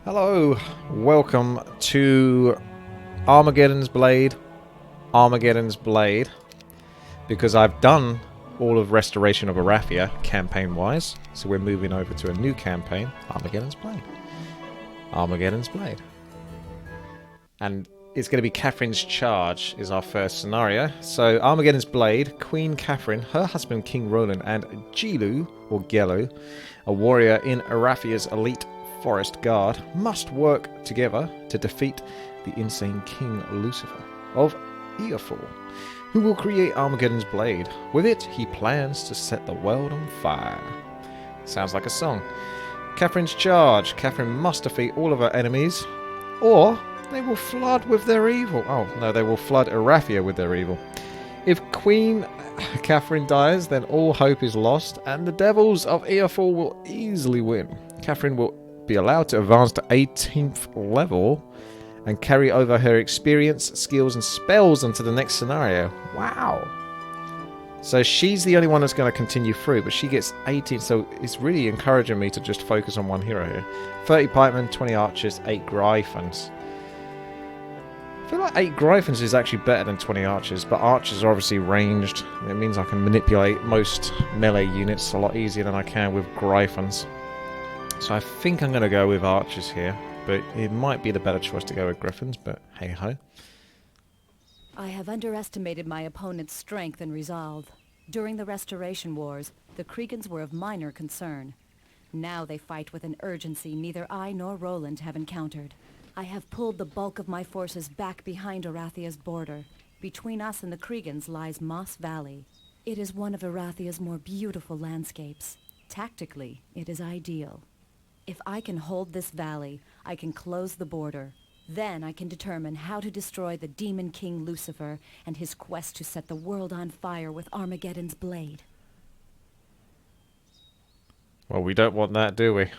Hello, welcome to Armageddon's Blade, because I've done all of Restoration of Arathia campaign-wise, so we're moving over to a new campaign, Armageddon's Blade. And it's going to be Catherine's Charge is our first scenario. So Armageddon's Blade, Queen Catherine, her husband King Roland, and Gilu, or Gelu, a warrior in Arathia's elite forest guard, must work together to defeat the insane King Lucifer of Earfall, who will create Armageddon's Blade. With it, he plans to set the world on fire. Sounds like a song. Catherine's Charge. Catherine must defeat all of her enemies, or they will flood with their evil. Oh, no, they will flood Arathia with their evil. If Queen Catherine dies, then all hope is lost, and the devils of Earfall will easily win. Catherine will be allowed to advance to 18th level and carry over her experience, skills, and spells into the next scenario. Wow. So she's the only one that's going to continue through, but she gets 18, so it's really encouraging me to just focus on one hero here. 30 pikemen, 20 archers, 8 gryphons. I feel like 8 gryphons is actually better than 20 archers, but archers are obviously ranged. It means I can manipulate most melee units a lot easier than I can with gryphons. So I think I'm going to go with archers here, but it might be the better choice to go with griffins, but hey-ho. I have underestimated my opponent's strength and resolve. During the Restoration Wars, the Kriegans were of minor concern. Now they fight with an urgency neither I nor Roland have encountered. I have pulled the bulk of my forces back behind Arathia's border. Between us and the Kriegans lies Moss Valley. It is one of Arathia's more beautiful landscapes. Tactically, it is ideal. If I can hold this valley, I can close the border. Then I can determine how to destroy the demon king Lucifer and his quest to set the world on fire with Armageddon's Blade. Well, we don't want that, do we?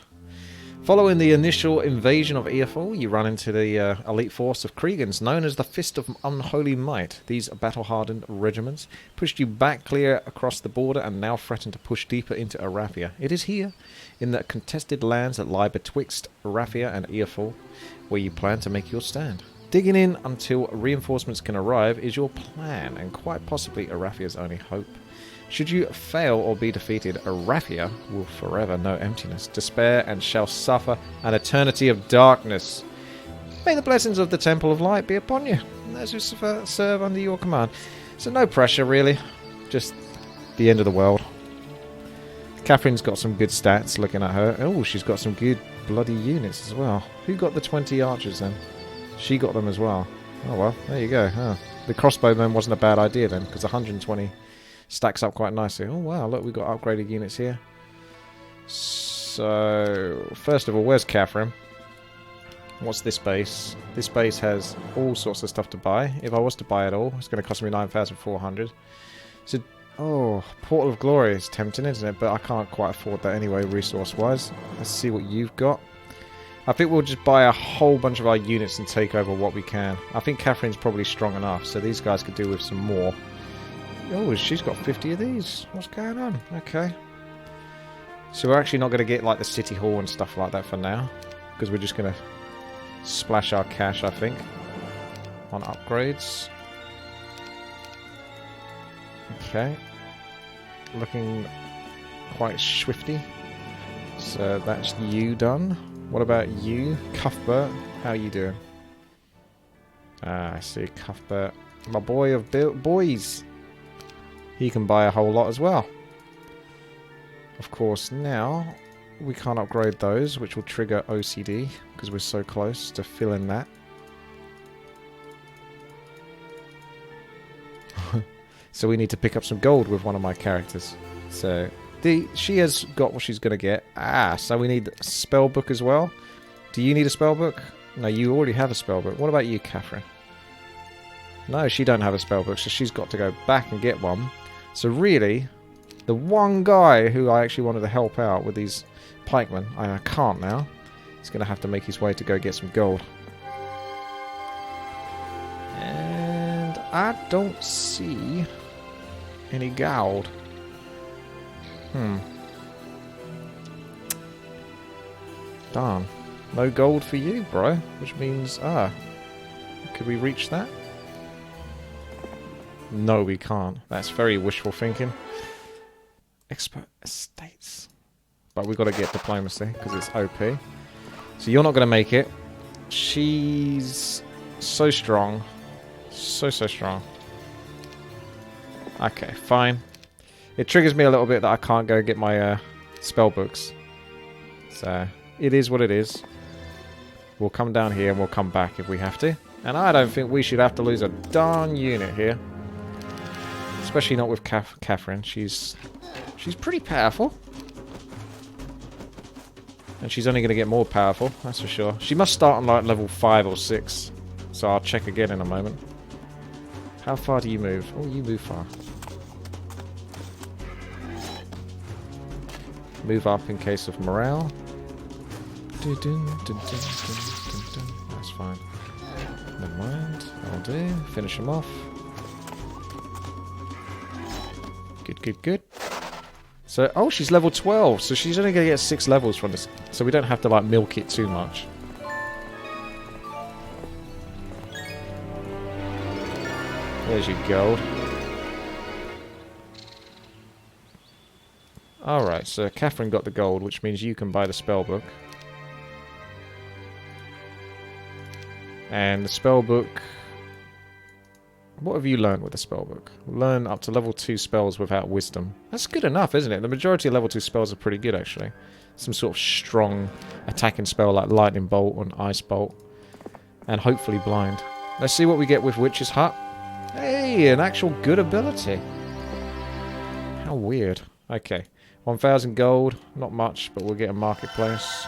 Following the initial invasion of Earfall, you run into the elite force of Kriegans, known as the Fist of Unholy Might. These battle-hardened regiments pushed you back clear across the border and now threaten to push deeper into Arathia. It is here, in the contested lands that lie betwixt Arathia and Earfall, where you plan to make your stand. Digging in until reinforcements can arrive is your plan, and quite possibly Arathia's only hope. Should you fail or be defeated, Arathia will forever know emptiness, despair, and shall suffer an eternity of darkness. May the blessings of the Temple of Light be upon you, and those who serve under your command. So no pressure, really. Just the end of the world. Catherine's got some good stats, looking at her. Oh, she's got some good bloody units as well. Who got the 20 archers then? She got them as well. Oh well, there you go. Oh. The crossbowman wasn't a bad idea then, because 120... stacks up quite nicely. Oh wow, look, we've got upgraded units here. So, first of all, where's Catherine? What's this base? This base has all sorts of stuff to buy. If I was to buy it all, it's going to cost me 9,400. So, oh, Portal of Glory is tempting, isn't it? But I can't quite afford that anyway, resource-wise. Let's see what you've got. I think we'll just buy a whole bunch of our units and take over what we can. I think Catherine's probably strong enough, so these guys could do with some more. Oh, she's got 50 of these. What's going on? Okay. So we're actually not going to get like the city hall and stuff like that for now, because we're just going to splash our cash, I think, on upgrades. Okay. Looking quite swifty. So that's you done. What about you, Cuthbert? How are you doing? Ah, I see, Cuthbert. My boy of boys. He can buy a whole lot as well. Of course, now we can't upgrade those, which will trigger OCD, because we're so close to filling that. So we need to pick up some gold with one of my characters. So she has got what she's going to get. Ah, so we need a spell book as well. Do you need a spell book? No, you already have a spell book. What about you, Catherine? No, she don't have a spell book, so she's got to go back and get one. So really, the one guy who I actually wanted to help out with these pikemen, I can't now. He's going to have to make his way to go get some gold. And I don't see any gold. Darn. No gold for you, bro. Which means, could we reach that? No, we can't. That's very wishful thinking. Expert estates. But we've got to get diplomacy, because it's OP. So you're not going to make it. She's so strong. So strong. Okay, fine. It triggers me a little bit that I can't go get my spell books. So, it is what it is. We'll come down here and we'll come back if we have to. And I don't think we should have to lose a darn unit here. Especially not with Catherine. She's pretty powerful. And she's only going to get more powerful, that's for sure. She must start on like level 5 or 6. So I'll check again in a moment. How far do you move? Oh, you move far. Move up in case of morale. That's fine. Never mind. That'll do. Finish him off. Good. So, oh, she's level 12. So she's only going to get 6 levels from this. So we don't have to, like, milk it too much. There's your gold. Alright, so Catherine got the gold, which means you can buy the spellbook. And the spellbook... What have you learned with the spellbook? Learn up to level 2 spells without wisdom. That's good enough, isn't it? The majority of level 2 spells are pretty good, actually. Some sort of strong attacking spell like Lightning Bolt and Ice Bolt. And hopefully Blind. Let's see what we get with Witch's Hut. Hey, an actual good ability. How weird. Okay. 1,000 gold. Not much, but we'll get a marketplace.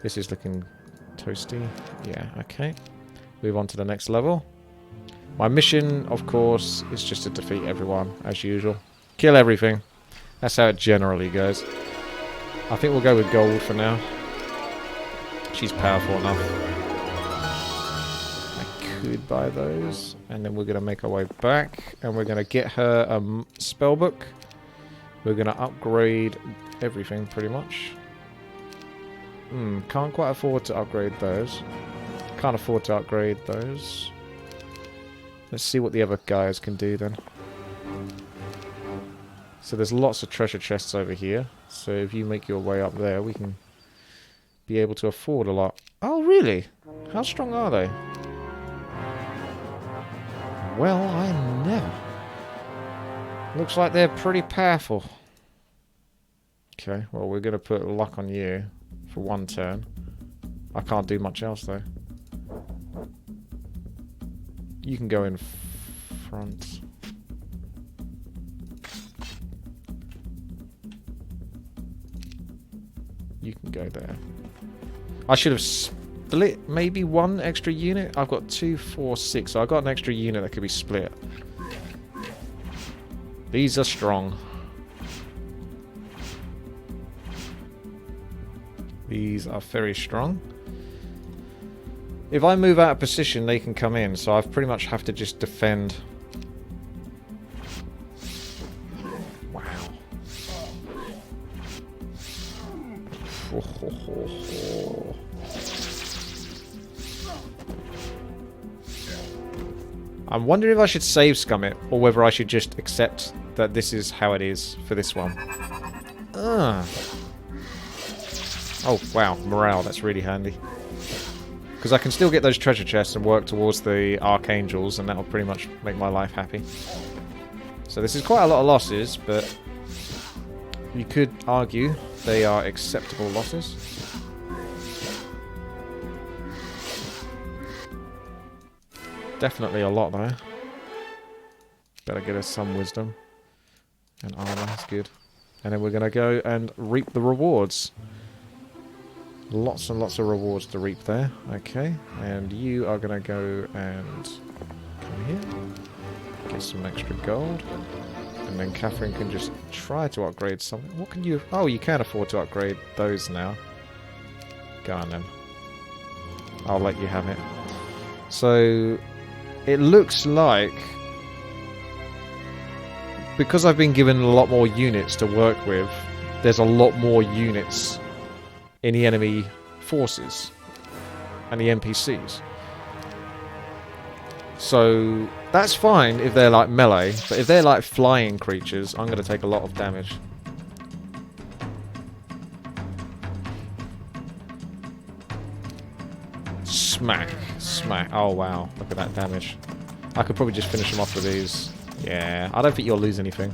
This is looking toasty. Yeah, okay. Move on to the next level. My mission, of course, is just to defeat everyone, as usual. Kill everything. That's how it generally goes. I think we'll go with gold for now. She's powerful enough. I could buy those. And then we're going to make our way back. And we're going to get her a spellbook. We're going to upgrade everything, pretty much. Can't quite afford to upgrade those. Can't afford to upgrade those. Let's see what the other guys can do then. So there's lots of treasure chests over here. So if you make your way up there, we can be able to afford a lot. Oh, really? How strong are they? Well, I never. Looks like they're pretty powerful. Okay, well, we're going to put luck on you for 1 turn. I can't do much else, though. You can go in front. You can go there. I should have split maybe 1 extra unit. I've got 2, 4, 6. So I've got an extra unit that could be split. These are strong. These are very strong. If I move out of position, they can come in, so I pretty much have to just defend. Wow. I'm wondering if I should save scum it, or whether I should just accept that this is how it is for this one. Oh, wow. Morale, that's really handy. Because I can still get those treasure chests and work towards the Archangels, and that'll pretty much make my life happy. So this is quite a lot of losses, but you could argue they are acceptable losses. Definitely a lot, though. Better get us some wisdom. And armor, that's good. And then we're going to go and reap the rewards. Lots and lots of rewards to reap there. Okay, and you are going to go and come here. Get some extra gold. And then Catherine can just try to upgrade something. What can you... Oh, you can afford to upgrade those now. Go on then. I'll let you have it. So, it looks like... Because I've been given a lot more units to work with, there's a lot more units in the enemy forces and the NPCs. So that's fine if they're like melee, but if they're like flying creatures, I'm going to take a lot of damage. Smack, smack. Oh wow, look at that damage. I could probably just finish them off with these. Yeah, I don't think you'll lose anything.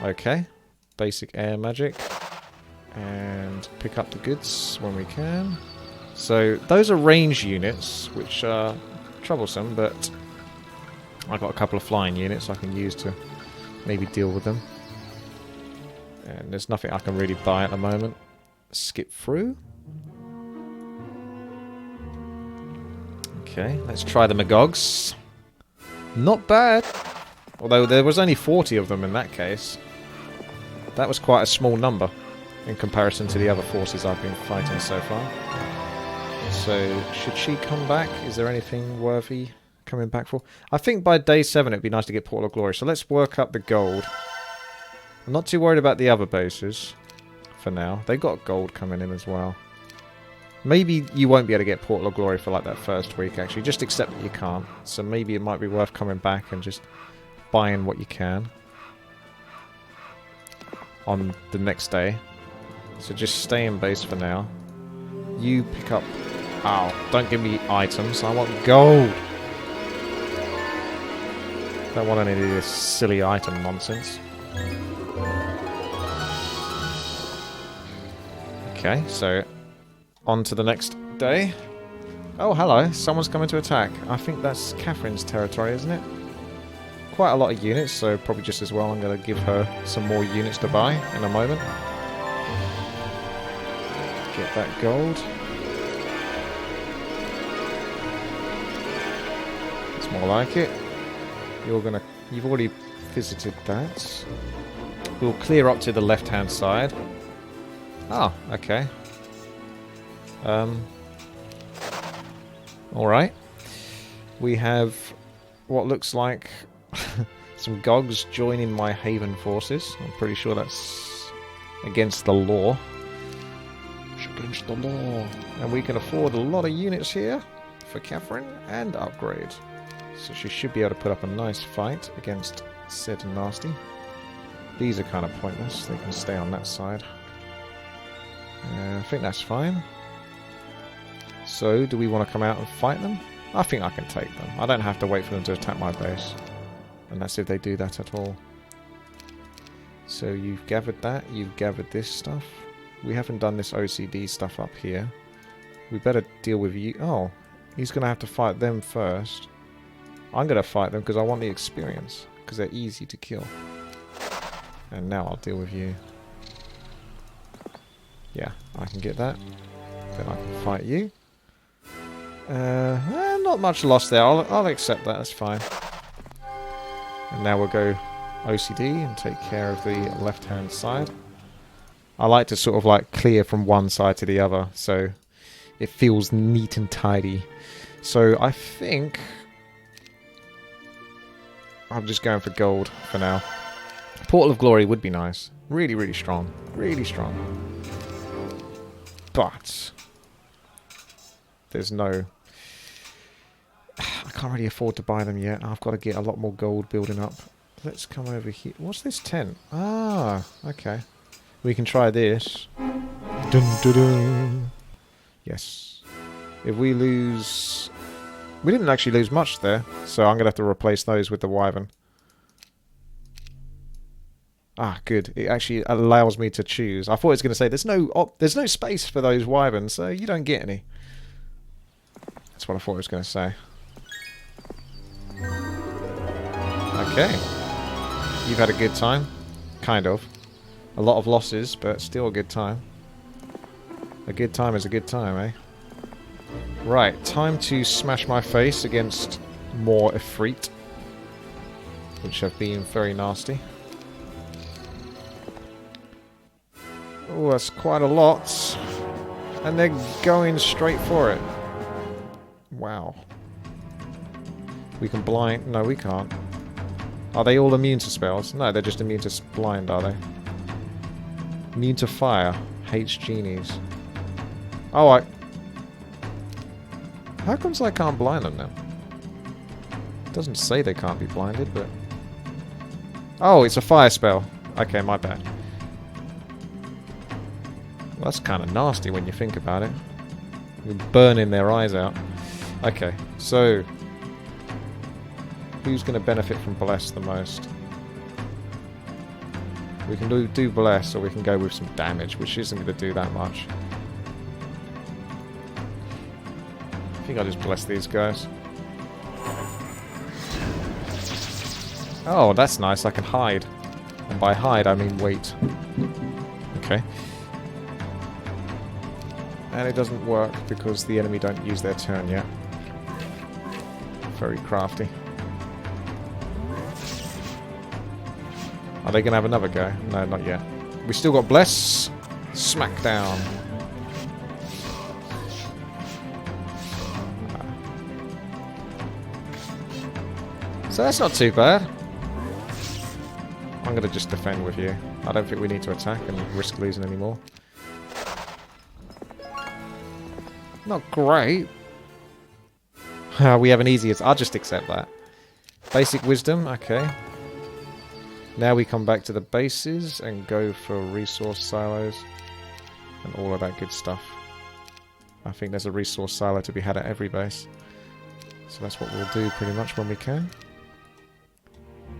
Okay, basic air magic. And pick up the goods when we can. So those are range units, which are troublesome, but I've got a couple of flying units I can use to maybe deal with them. And there's nothing I can really buy at the moment. Skip through. Okay, let's try the Magogs. Not bad. Although there was only 40 of them in that case. That was quite a small number in comparison to the other forces I've been fighting so far. So, should she come back? Is there anything worthy coming back for? I think by day 7 it'd be nice to get Portal of Glory. So let's work up the gold. I'm not too worried about the other bases for now. They got gold coming in as well. Maybe you won't be able to get Portal of Glory for like that first week actually. Just accept that you can't. So maybe it might be worth coming back and just buying what you can on the next day. So just stay in base for now. You pick up... Ow, don't give me items. I want gold. Don't want any of this silly item nonsense. Okay, so on to the next day. Oh, hello. Someone's coming to attack. I think that's Catherine's territory, isn't it? Quite a lot of units, so probably just as well I'm going to give her some more units to buy in a moment. Get that gold. It's more like it. You've already visited that. We'll clear up to the left-hand side. Ah, okay. Alright. We have what looks like some Gogs joining my Haven forces. I'm pretty sure that's against the law. It's against the law. And we can afford a lot of units here for Catherine and upgrade. So she should be able to put up a nice fight against Sid and Nasty. These are kind of pointless. They can stay on that side. I think that's fine. So, do we want to come out and fight them? I think I can take them. I don't have to wait for them to attack my base. And that's if they do that at all. So, you've gathered that. You've gathered this stuff. We haven't done this OCD stuff up here. We better deal with you. Oh, he's going to have to fight them first. I'm going to fight them because I want the experience. Because they're easy to kill. And now I'll deal with you. Yeah, I can get that. Then I can fight you. Not much loss there. I'll accept that. That's fine. And now we'll go OCD and take care of the left-hand side. I like to sort of like clear from one side to the other, so it feels neat and tidy. So I think I'm just going for gold for now. Portal of Glory would be nice. Really, really strong. Really strong. But there's no... I can't really afford to buy them yet. I've got to get a lot more gold building up. Let's come over here. What's this tent? Ah, okay. We can try this. Dun, dun, dun. Yes. If we lose... We didn't actually lose much there, so I'm going to have to replace those with the Wyvern. Ah, good. It actually allows me to choose. I thought it was going to say there's no space for those Wyverns, so you don't get any. That's what I thought it was going to say. Okay. You've had a good time. Kind of. A lot of losses, but still a good time. A good time is a good time, eh? Right, time to smash my face against more Ifrit, which have been very nasty. Oh, that's quite a lot. And they're going straight for it. Wow. We can blind... No, we can't. Are they all immune to spells? No, they're just immune to blind, are they? Immune to fire. Hates genies. Oh, how comes I can't blind them now? It doesn't say they can't be blinded, but... Oh, it's a fire spell. Okay, my bad. Well, that's kind of nasty when you think about it. You're burning their eyes out. Okay, so... who's going to benefit from Bless the most? We can do Bless, or we can go with some damage, which isn't going to do that much. I think I'll just bless these guys. Oh, that's nice. I can hide. And by hide, I mean wait. Okay. And it doesn't work because the enemy don't use their turn yet. Very crafty. Are they going to have another go? No, not yet. We still got Bless. Smackdown. So that's not too bad. I'm going to just defend with you. I don't think we need to attack and risk losing anymore. Not great. We have an easier... I'll just accept that. Basic wisdom, okay. Now we come back to the bases and go for resource silos and all of that good stuff. I think there's a resource silo to be had at every base. So that's what we'll do pretty much when we can.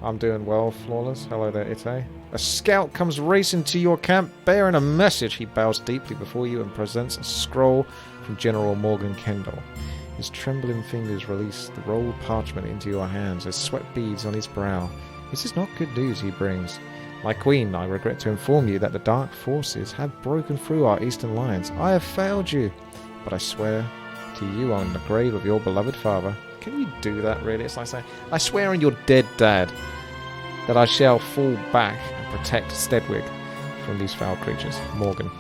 I'm doing well, Flawless. Hello there, Ite. A scout comes racing to your camp bearing a message. He bows deeply before you and presents a scroll from General Morgan Kendall. His trembling fingers release the rolled parchment into your hands as sweat beads on his brow. This is not good news he brings. My queen, I regret to inform you that the dark forces have broken through our eastern lines. I have failed you, but I swear to you on the grave of your beloved father. Can you do that, really? It's like saying, I swear on your dead dad that I shall fall back and protect Stedwig from these foul creatures. Morgan.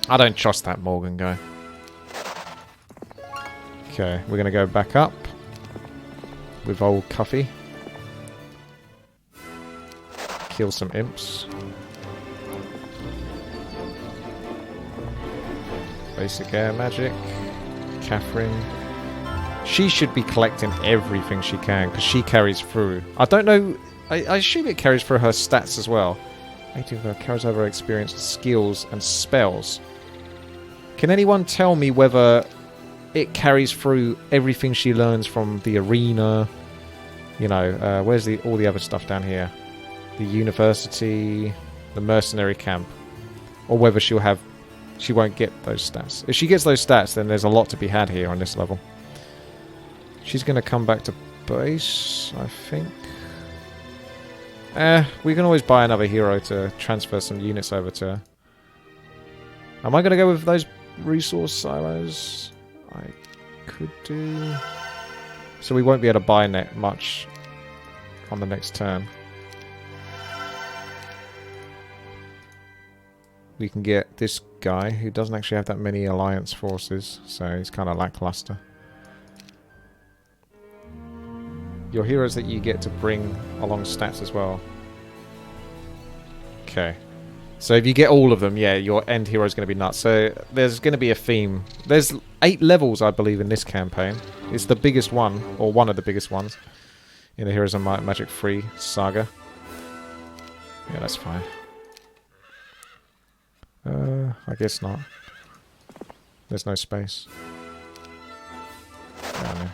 I don't trust that Morgan guy. Okay, we're going to go back up with old Cuffy. Kill some imps. Basic air magic. Catherine. She should be collecting everything she can, because she carries through. I don't know... I assume it carries through her stats as well. 18 carries over her experience, skills, and spells. Can anyone tell me whether it carries through everything she learns from the arena? You know, where's all the other stuff down here? The university, the mercenary camp. Or whether she won't get those stats. If she gets those stats, then there's a lot to be had here on this level. She's going to come back to base, I think. We can always buy another hero to transfer some units over to her. Am I going to go with those resource silos? I could do... So we won't be able to buy net much on the next turn. We can get this guy, who doesn't actually have that many alliance forces, so he's kind of lackluster. Your heroes that you get to bring along stats as well. Okay. So if you get all of them, yeah, your end hero is going to be nuts. So there's going to be a theme. There's 8 levels, I believe, in this campaign. It's the biggest one, or one of the biggest ones, in the Heroes of Might Magic 3 saga. Yeah, that's fine. I guess not. There's no space. No.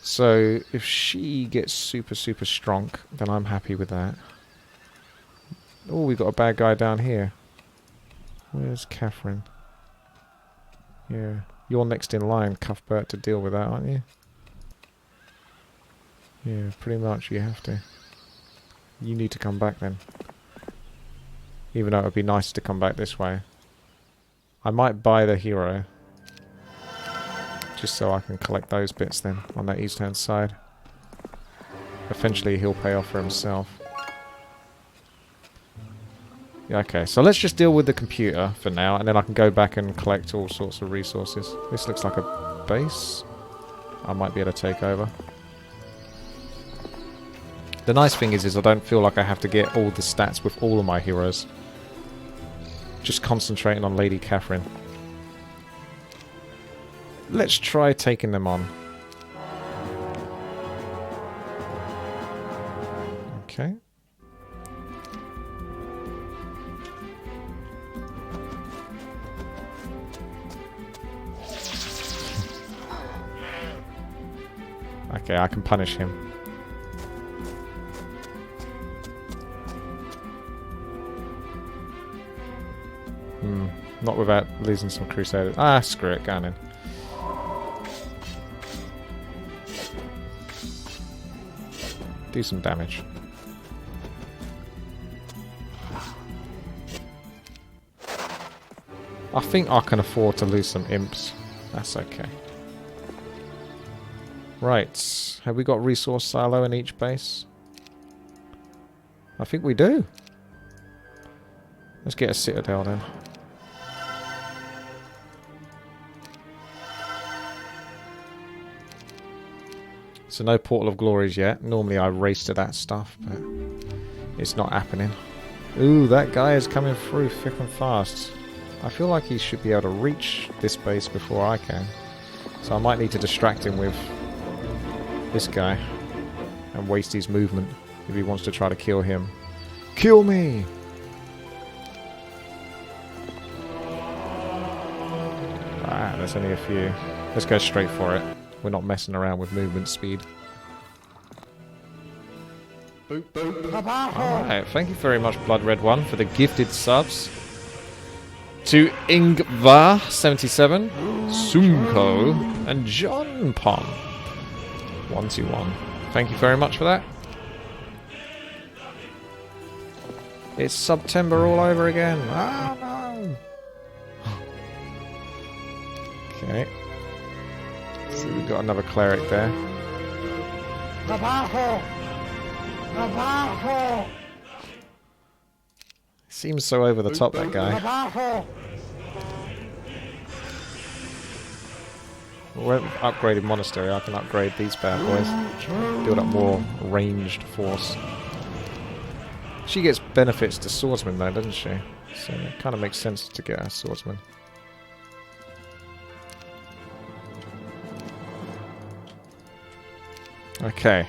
So, if she gets super, super strong, then I'm happy with that. Oh, we've got a bad guy down here. Where's Catherine? Yeah. You're next in line, Cuthbert, to deal with that, aren't you? Yeah, pretty much you have to. You need to come back then. Even though it would be nice to come back this way. I might buy the hero. Just so I can collect those bits then, on that east-hand side. Eventually he'll pay off for himself. Yeah, okay, so let's just deal with the computer for now, and then I can go back and collect all sorts of resources. This looks like a base. I might be able to take over. The nice thing is I don't feel like I have to get all the stats with all of my heroes. just concentrating on Lady Catherine. Let's try taking them on. Okay. Okay, I can punish him. Not without losing some crusaders. Ah, screw it, go on in. Do some damage. I think I can afford to lose some imps. That's okay. Right. Have we got resource silo in each base? I think we do. Let's get a citadel then. So no Portal of Glories yet. Normally I race to that stuff, but it's not happening. Ooh, that guy is coming through thick and fast. I feel like he should be able to reach this base before I can. So I might need to distract him with this guy and waste his movement if he wants to try to kill him. Kill me! Ah, there's only a few. Let's go straight for it. We're not messing around with movement speed. Alright, thank you very much, Blood Red One, for the gifted subs. To Ingvar77, Sumko, and John Pom. 121. Thank you very much for that. It's September all over again. Ah, no! Okay. So we've got another cleric there. Seems so over the top, that guy. We're upgraded monastery. I can upgrade these bad boys. Build up more ranged force. She gets benefits to swordsman though, doesn't she? So it kind of makes sense to get a swordsman. Okay.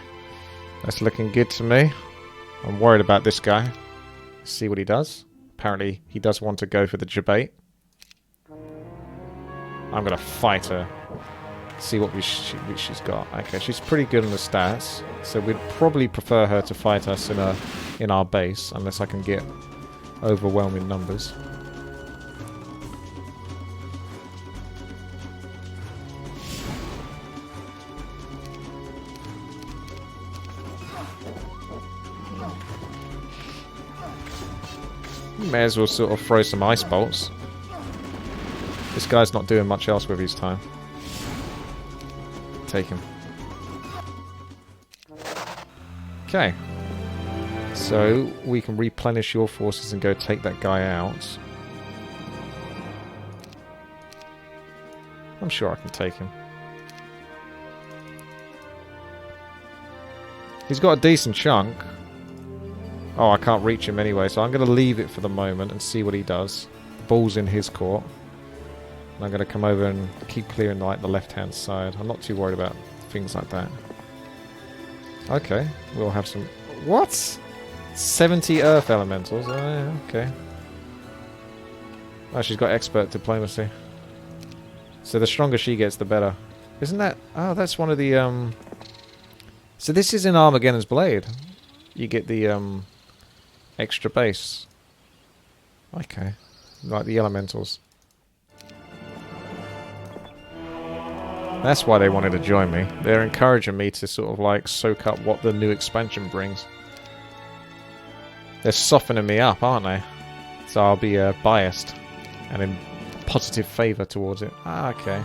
That's looking good to me. I'm worried about this guy. See what he does. Apparently he does want to go for the debate. I'm going to fight her. See what she's got. Okay, she's pretty good on the stats. So we'd probably prefer her to fight us in our base. Unless I can get overwhelming numbers. May as well sort of throw some ice bolts. This guy's not doing much else with his time. Take him. Okay. So we can replenish your forces and go take that guy out. I'm sure I can take him. He's got a decent chunk. Oh, I can't reach him anyway, so I'm going to leave it for the moment and see what he does. Ball's in his court. And I'm going to come over and keep clearing like the left-hand side. I'm not too worried about things like that. Okay, we'll have some... What? 70 earth elementals? Oh, yeah, okay. Oh, she's got expert diplomacy. So the stronger she gets, the better. Isn't that... Oh, that's one of the... So this is in Armageddon's Blade. You get the... extra base. Okay. Like the elementals. That's why they wanted to join me. They're encouraging me to sort of like soak up what the new expansion brings. They're softening me up, aren't they? So I'll be biased and in positive favour towards it. Ah, okay.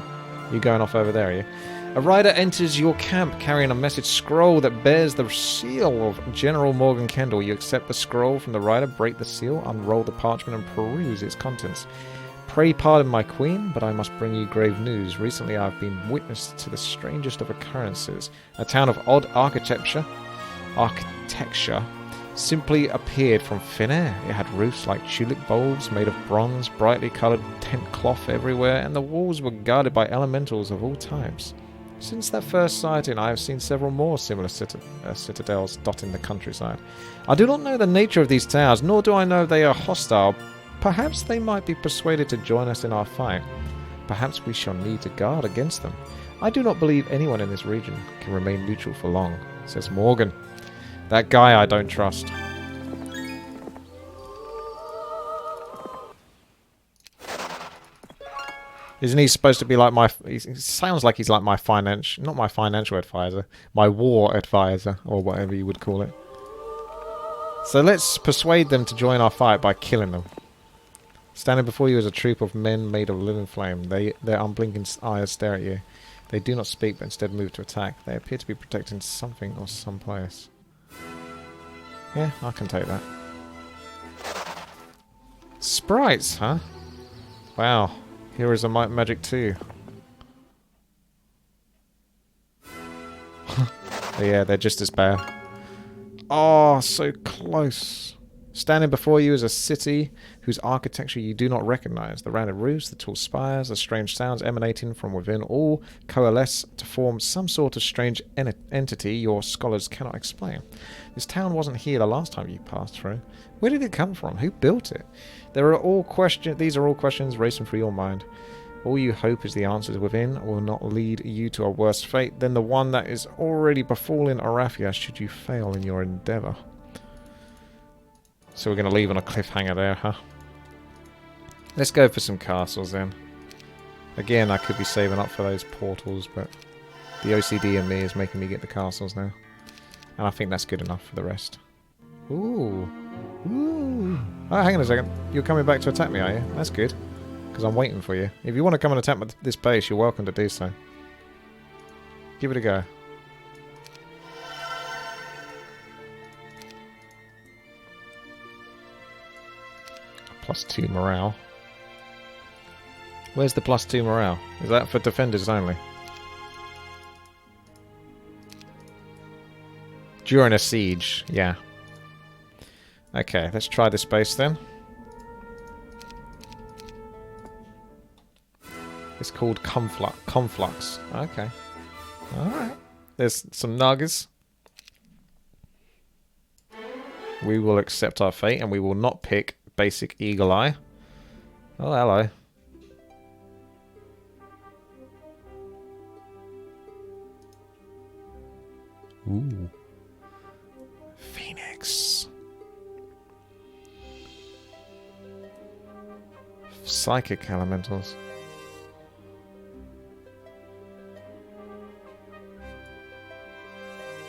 You going off over there, are you? A rider enters your camp carrying a message scroll that bears the seal of General Morgan Kendall. You accept the scroll from the rider, break the seal, unroll the parchment and peruse its contents. Pray pardon my queen, but I must bring you grave news. Recently I have been witness to the strangest of occurrences. A town of odd architecture simply appeared from thin air. It had roofs like tulip bulbs made of bronze, brightly coloured tent cloth everywhere, and the walls were guarded by elementals of all types. Since that first sighting, I have seen several more similar citadels dotting the countryside. I do not know the nature of these towers, nor do I know if they are hostile. Perhaps they might be persuaded to join us in our fight. Perhaps we shall need to guard against them. I do not believe anyone in this region can remain neutral for long, says Morgan. That guy I don't trust. Isn't he supposed to be like my... He sounds like he's like my financial... Not my financial advisor. My war advisor, or whatever you would call it. So let's persuade them to join our fight by killing them. Standing before you is a troop of men made of living flame. Their unblinking eyes stare at you. They do not speak, but instead move to attack. They appear to be protecting something or someplace. Yeah, I can take that. Sprites, huh? Wow. Heroes of Might and Magic 2. Yeah, they're just as bad. Oh, so close. Standing before you is a city whose architecture you do not recognize. The rounded roofs, the tall spires, the strange sounds emanating from within all coalesce to form some sort of strange entity your scholars cannot explain. This town wasn't here the last time you passed through. Where did it come from? Who built it? These are all questions racing through your mind. All you hope is the answers within will not lead you to a worse fate than the one that is already befalling Arathia should you fail in your endeavour. So we're going to leave on a cliffhanger there, huh? Let's go for some castles then. Again, I could be saving up for those portals, but the OCD in me is making me get the castles now. And I think that's good enough for the rest. Ooh. Ooh. Oh, hang on a second. You're coming back to attack me, are you? That's good. Because I'm waiting for you. If you want to come and attack this base, you're welcome to do so. Give it a go. +2 morale. Where's the +2 morale? Is that for defenders only? During a siege, yeah. Okay, let's try this base then. It's called Conflux. Okay. Alright. There's some nuggets. We will accept our fate and we will not pick basic Eagle Eye. Oh, hello. Ooh. Phoenix. Psychic elementals.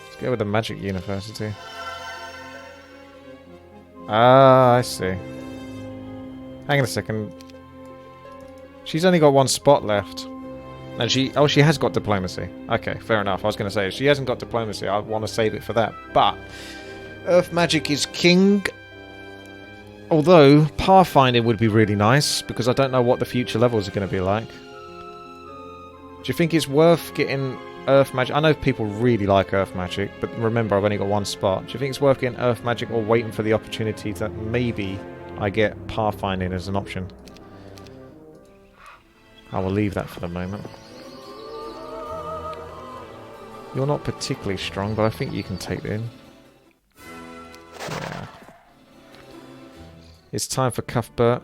Let's go with the Magic University. Ah, I see. Hang on a second. She's only got one spot left. And she has got diplomacy. Okay, fair enough. I was going to say, if she hasn't got diplomacy, I want to save it for that. But Earth Magic is king. Although, pathfinding would be really nice, because I don't know what the future levels are going to be like. Do you think it's worth getting Earth Magic? I know people really like Earth Magic, but remember, I've only got one spot. Do you think it's worth getting Earth Magic or waiting for the opportunity that maybe I get pathfinding as an option? I will leave that for the moment. You're not particularly strong, but I think you can take it in. Yeah. It's time for Cuthbert.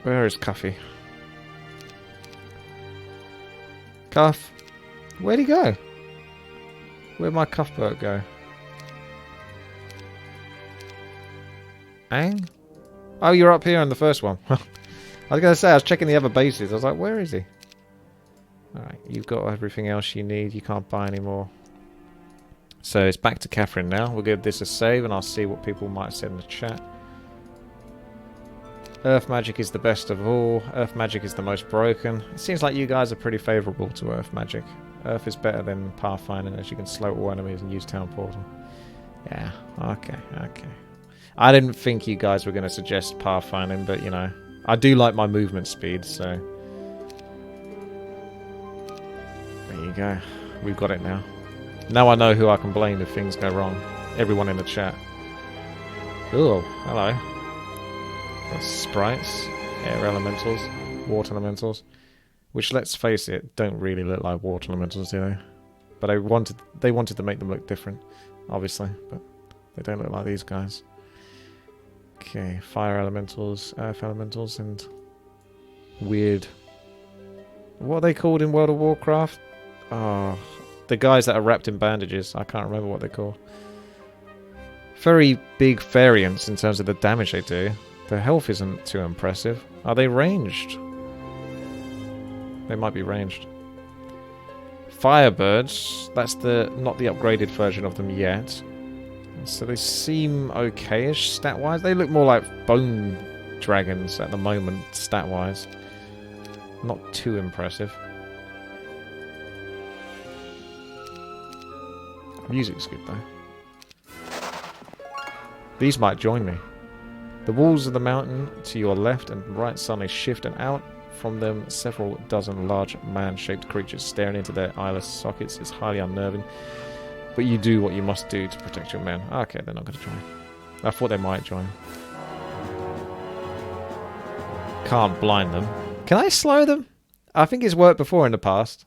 Where is Cuffy? Cuff? Where'd he go? Where'd my Cuthbert go? Ang? Oh, you're up here in the first one. I was going to say, I was checking the other bases. I was like, where is he? Alright, you've got everything else you need. You can't buy any more. So it's back to Catherine now. We'll give this a save and I'll see what people might have said in the chat. Earth Magic is the best of all. Earth Magic is the most broken. It seems like you guys are pretty favourable to Earth Magic. Earth is better than Pathfinding as you can slow all enemies and use Town Portal. Yeah, okay. I didn't think you guys were going to suggest Pathfinding, but you know, I do like my movement speed, so... There you go. We've got it now. Now I know who I can blame if things go wrong. everyone in the chat. Oh, hello. That's sprites, air elementals, water elementals. Which, let's face it, don't really look like water elementals, do they? But they wanted to make them look different, obviously, but they don't look like these guys. Okay, fire elementals, earth elementals, and weird... What are they called in World of Warcraft? Oh, the guys that are wrapped in bandages. I can't remember what they're called. Very big variance in terms of the damage they do. Their health isn't too impressive. Are they ranged? They might be ranged. Firebirds, that's not the upgraded version of them yet. So they seem okay-ish stat-wise. They look more like bone dragons at the moment, stat-wise. Not too impressive. Music's good though. These might join me. The walls of the mountain to your left and right suddenly shift, and out from them several dozen large man-shaped creatures staring into their eyeless sockets. It's highly unnerving, but you do what you must do to protect your men. Okay, they're not going to join. I thought they might join. Can't blind them. Can I slow them? I think it's worked before in the past.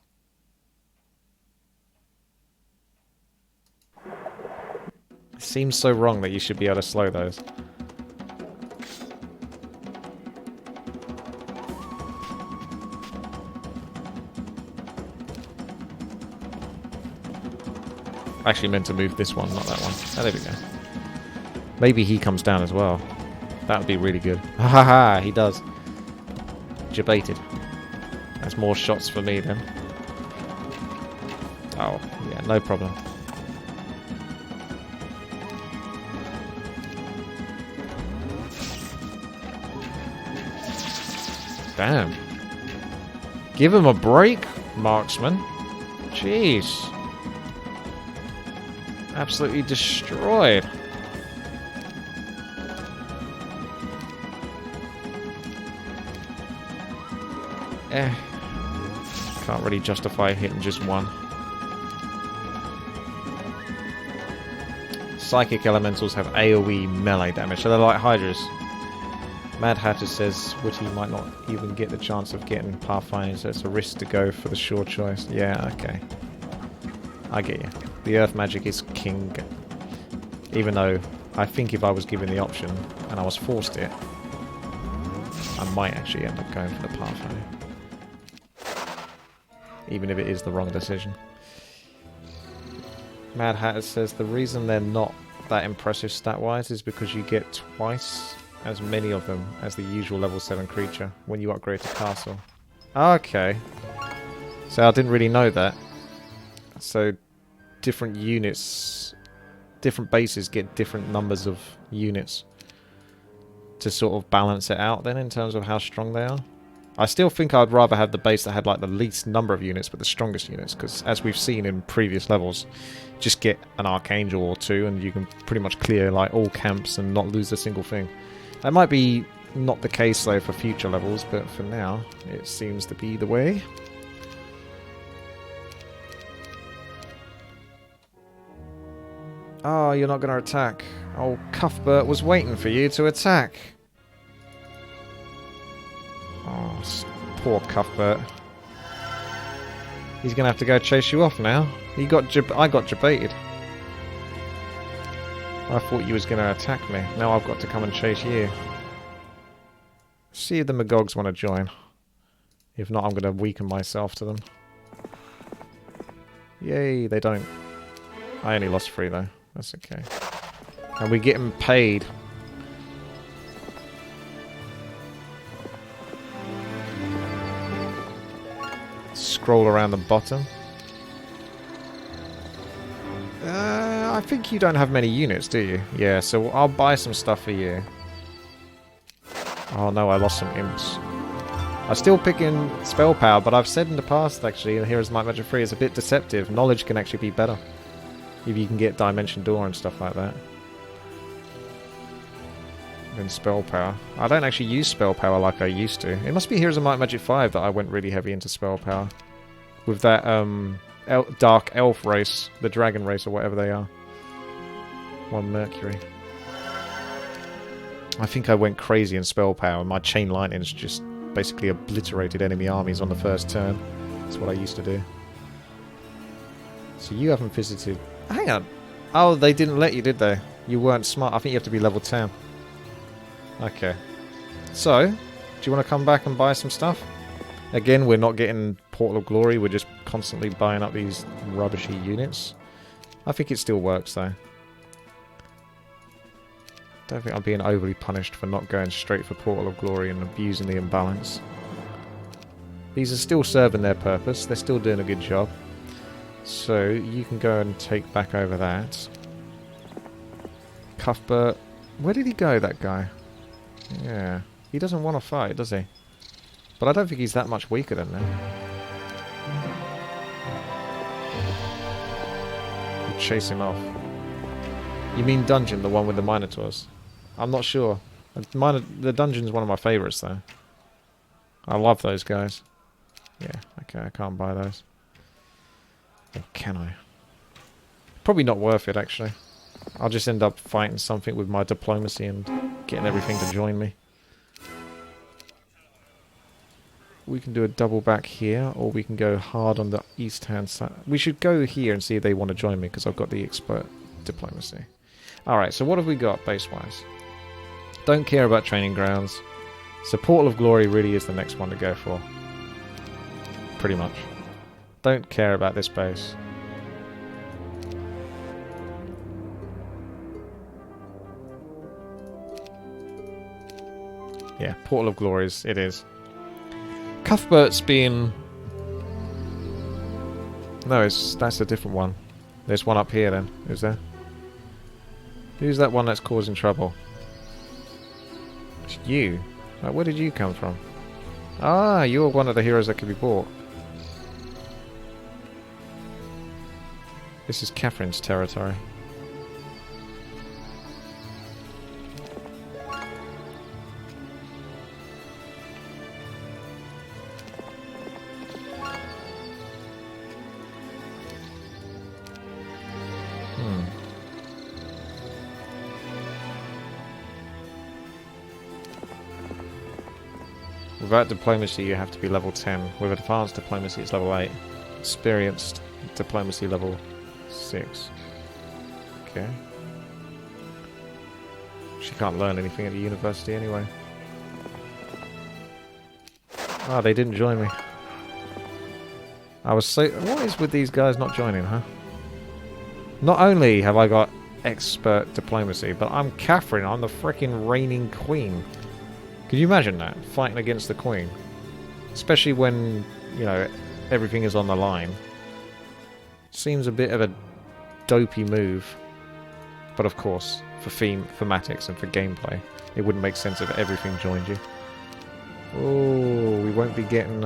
It seems so wrong that you should be able to slow those. I actually meant to move this one, not that one. Oh, there we go. Maybe he comes down as well. That would be really good. Ha ha ha, he does. Debated. That's more shots for me then. Oh, yeah, no problem. Damn. Give him a break, marksman. Jeez. Absolutely destroyed. Can't really justify hitting just one. Psychic elementals have AoE melee damage, so they're like Hydras. Mad Hatter says Witty might not even get the chance of getting Pathfinder, so it's a risk to go for the sure choice. Yeah, okay. I get you. The Earth magic is king. Even though I think if I was given the option and I was forced it, I might actually end up going for the Pathfinder. Even if it is the wrong decision. Mad Hatter says the reason they're not that impressive stat-wise is because you get twice as many of them as the usual level 7 creature when you upgrade to Castle. Okay. So I didn't really know that. So different units, different bases get different numbers of units to sort of balance it out then in terms of how strong they are. I still think I'd rather have the base that had like the least number of units but the strongest units, because as we've seen in previous levels, just get an Archangel or two and you can pretty much clear like all camps and not lose a single thing. That might be not the case though for future levels, but for now it seems to be the way. Oh, you're not going to attack. Oh, Cuthbert was waiting for you to attack. Oh, poor Cuthbert. He's going to have to go chase you off now. I got debated. I thought you was going to attack me. Now I've got to come and chase you. See if the Magogs want to join. If not, I'm going to weaken myself to them. Yay, they don't. I only lost 3 though. That's okay. And we're getting paid. Scroll around the bottom. I think you don't have many units, do you? Yeah, so I'll buy some stuff for you. Oh no, I lost some imps. I'm still picking spell power, but I've said in the past actually, and Heroes Might Magic 3 is a bit deceptive. Knowledge can actually be better. If you can get Dimension Door and stuff like that. Than spell power. I don't actually use spell power like I used to. It must be Heroes of Might Magic 5 that I went really heavy into spell power. With that dark elf race, the dragon race or whatever they are. 1 Mercury. I think I went crazy in spell power. My chain lightning's just basically obliterated enemy armies on the first turn. That's what I used to do. So you haven't visited... Hang on. Oh, they didn't let you, did they? You weren't smart. I think you have to be level 10. Okay. So, do you want to come back and buy some stuff? Again, we're not getting Portal of Glory. We're just constantly buying up these rubbishy units. I think it still works, though. Don't think I'm being overly punished for not going straight for Portal of Glory and abusing the imbalance. These are still serving their purpose. They're still doing a good job. So, you can go and take back over that. Cuthbert. Where did he go, that guy? Yeah. He doesn't want to fight, does he? But I don't think he's that much weaker than them. We'll chase him off. You mean Dungeon, the one with the Minotaurs? I'm not sure. The Dungeon's one of my favourites, though. I love those guys. Yeah, okay, I can't buy those. Or can I? Probably not worth it, actually. I'll just end up fighting something with my diplomacy and getting everything to join me. We can do a double back here, or we can go hard on the east-hand side. We should go here and see if they want to join me, because I've got the expert diplomacy. Alright, so what have we got base-wise? Don't care about training grounds. So Portal of Glory really is the next one to go for. Pretty much. Don't care about this base. Yeah, Portal of Glories, it is. Cuthbert's been... No, that's a different one. There's one up here then, is there? Who's that one that's causing trouble? It's you. Like, where did you come from? Ah, you're one of the heroes that could be bought. This is Catherine's territory. Without diplomacy, you have to be level 10. With advanced diplomacy, it's level 8. Experienced diplomacy, level 6. Okay. She can't learn anything at the university anyway. Ah, they didn't join me. I was so... What is with these guys not joining, huh? Not only have I got expert diplomacy, but I'm Catherine. I'm the frickin' reigning queen. Could you imagine that? Fighting against the Queen. Especially when, you know, everything is on the line. Seems a bit of a dopey move. But of course, for thematics and for gameplay, it wouldn't make sense if everything joined you. Oh, we won't be getting,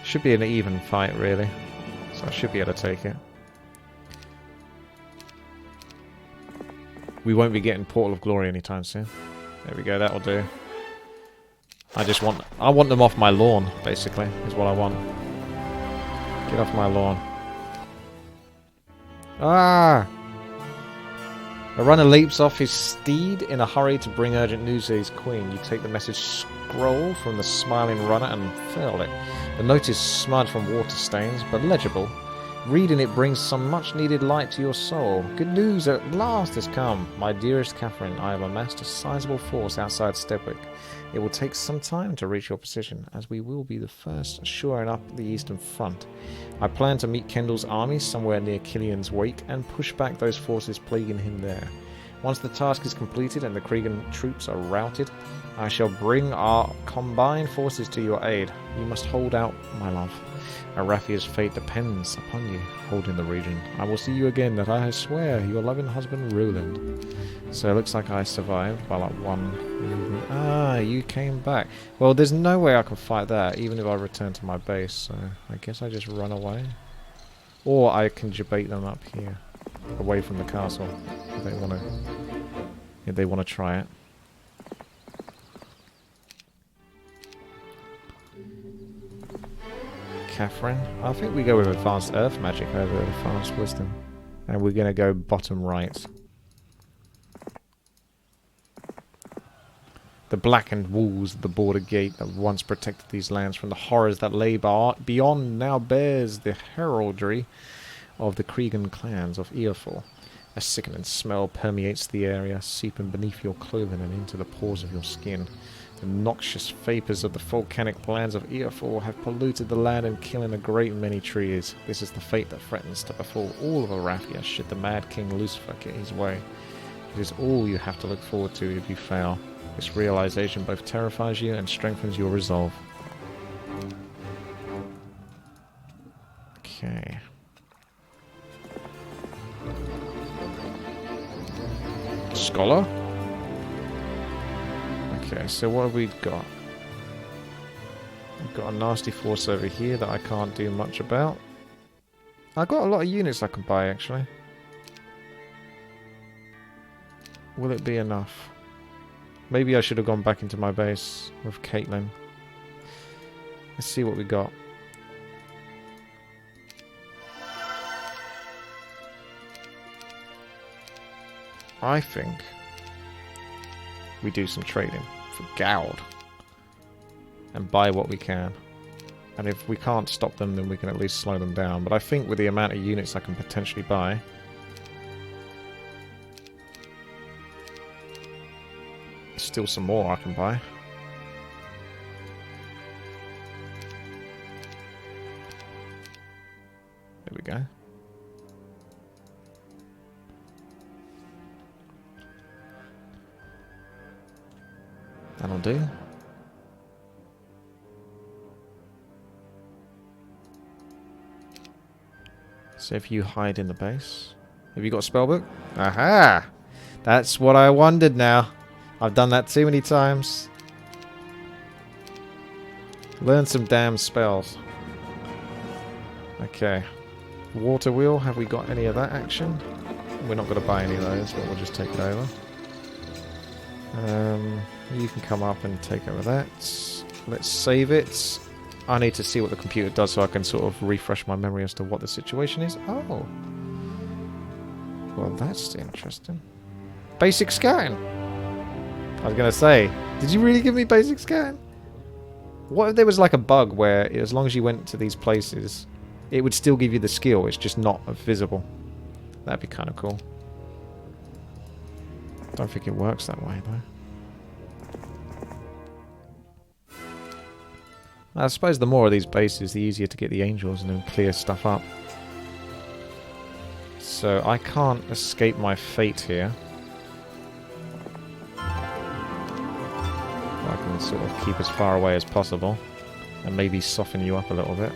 Should be an even fight, really. So I should be able to take it. We won't be getting Portal of Glory anytime soon. There we go, that'll do. I want them off my lawn, basically, is what I want. Get off my lawn. Ah! A runner leaps off his steed in a hurry to bring urgent news to his queen. You take the message scroll from the smiling runner and furl it. The note is smudged from water stains, but legible. Reading it brings some much-needed light to your soul. Good news at last has come. My dearest Catherine, I have amassed a sizable force outside Stedwick. It will take some time to reach your position, as we will be the first shoring up the eastern front. I plan to meet Kendall's army somewhere near Killian's Wake and push back those forces plaguing him there. Once the task is completed and the Cregan troops are routed, I shall bring our combined forces to your aid. You must hold out, my love. Arathia's fate depends upon you, holding the region. I will see you again, that I swear, your loving husband, Roland. So it looks like I survived by like one movement. Ah, you came back. Well, there's no way I can fight that, even if I return to my base, so I guess I just run away. Or I can debate them up here, away from the castle, if they want to try it. Catherine. I think we go with Advanced Earth Magic over Advanced Wisdom. And we're going to go bottom right. The blackened walls of the border gate that once protected these lands from the horrors that lay beyond now bears the heraldry of the Cregan clans of Earful. A sickening smell permeates the area, seeping beneath your clothing and into the pores of your skin. The noxious vapours of the volcanic lands of Earful have polluted the land and killing a great many trees. This is the fate that threatens to befall all of Arathia should the mad King Lucifer get his way. It is all you have to look forward to if you fail. This realization both terrifies you and strengthens your resolve. Okay. Scholar? Okay, so what have we got? We've got a nasty force over here that I can't do much about. I've got a lot of units I can buy, actually. Will it be enough? Maybe I should have gone back into my base with Caitlin. Let's see what we got. I think we do some trading for gold and buy what we can. And if we can't stop them, then we can at least slow them down. But I think with the amount of units I can potentially buy, still some more I can buy. There we go. That'll do. So if you hide in the base. Have you got a spellbook? Aha! That's what I wondered now. I've done that too many times. Learn some damn spells. Okay. Water wheel, have we got any of that action? We're not going to buy any of those, but we'll just take it over. You can come up and take over that. Let's save it. I need to see what the computer does so I can sort of refresh my memory as to what the situation is. Oh. Well, that's interesting. Basic scan. I was going to say, did you really give me basic scan? What if there was like a bug where as long as you went to these places, it would still give you the skill, it's just not visible? That'd be kind of cool. Don't think it works that way though. I suppose the more of these bases, the easier to get the angels and then clear stuff up. So I can't escape my fate here. I can sort of keep as far away as possible and maybe soften you up a little bit.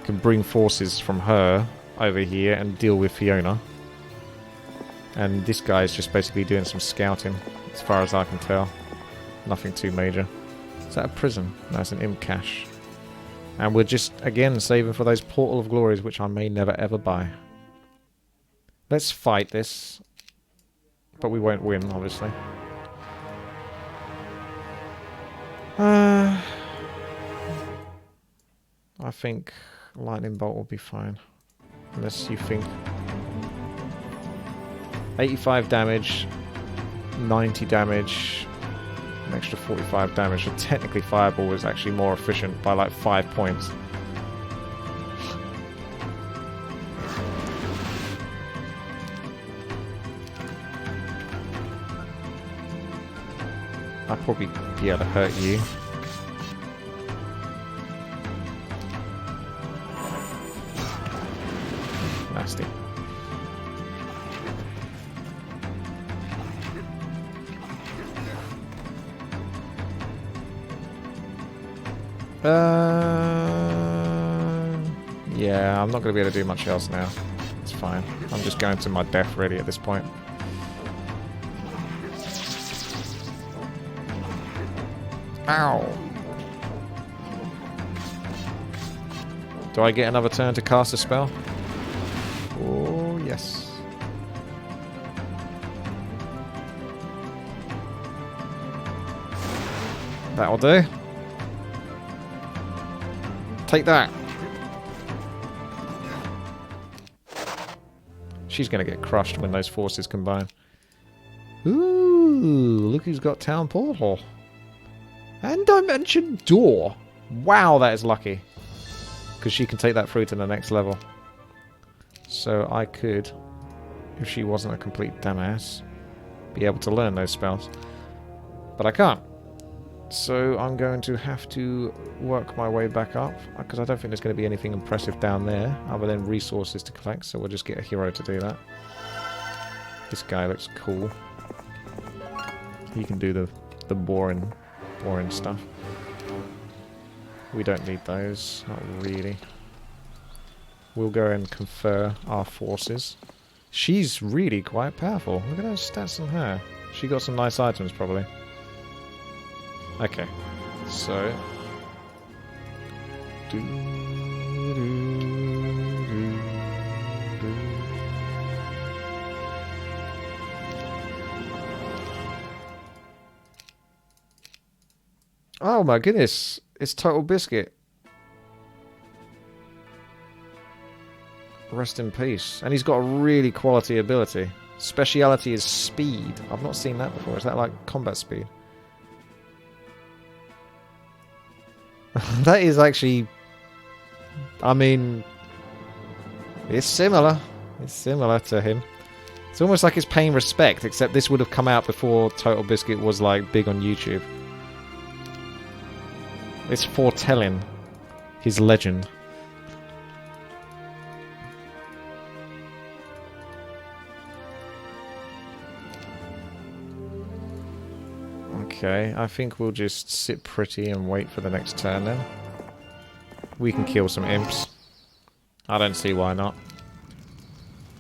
Can bring forces from her over here and deal with Fiona. And this guy is just basically doing some scouting, as far as I can tell. Nothing too major. Is that a prison? No, it's an imp cache. And we're just, again, saving for those Portal of Glories, which I may never ever buy. Let's fight this. But we won't win, obviously. I think Lightning Bolt will be fine. Unless you think... 85 damage, 90 damage, an extra 45 damage. So technically Fireball is actually more efficient by like 5 points. I'll probably be able to hurt you. Nasty. Yeah, I'm not going to be able to do much else now. It's fine. I'm just going to my death really at this point. Ow! Do I get another turn to cast a spell? Oh, yes. That'll do. Take that. She's going to get crushed when those forces combine. Ooh, look who's got town portal. And dimension door. Wow, that is lucky. Because she can take that through to the next level. So I could, if she wasn't a complete dumbass, be able to learn those spells. But I can't. So I'm going to have to work my way back up, because I don't think there's going to be anything impressive down there other than resources to collect, so we'll just get a hero to do that. This guy looks cool. He can do the boring stuff. We don't need those, not really. We'll go and confer our forces. She's really quite powerful. Look at those stats on her. She got some nice items, probably. Okay, so... Oh my goodness, it's Total Biscuit. Rest in peace. And he's got a really quality ability. Speciality is speed. I've not seen that before. Is that like combat speed? That is actually... I mean... It's similar. It's similar to him. It's almost like it's paying respect, except this would have come out before Total Biscuit was like big on YouTube. It's foretelling his legend. Okay, I think we'll just sit pretty and wait for the next turn then. We can kill some imps. I don't see why not.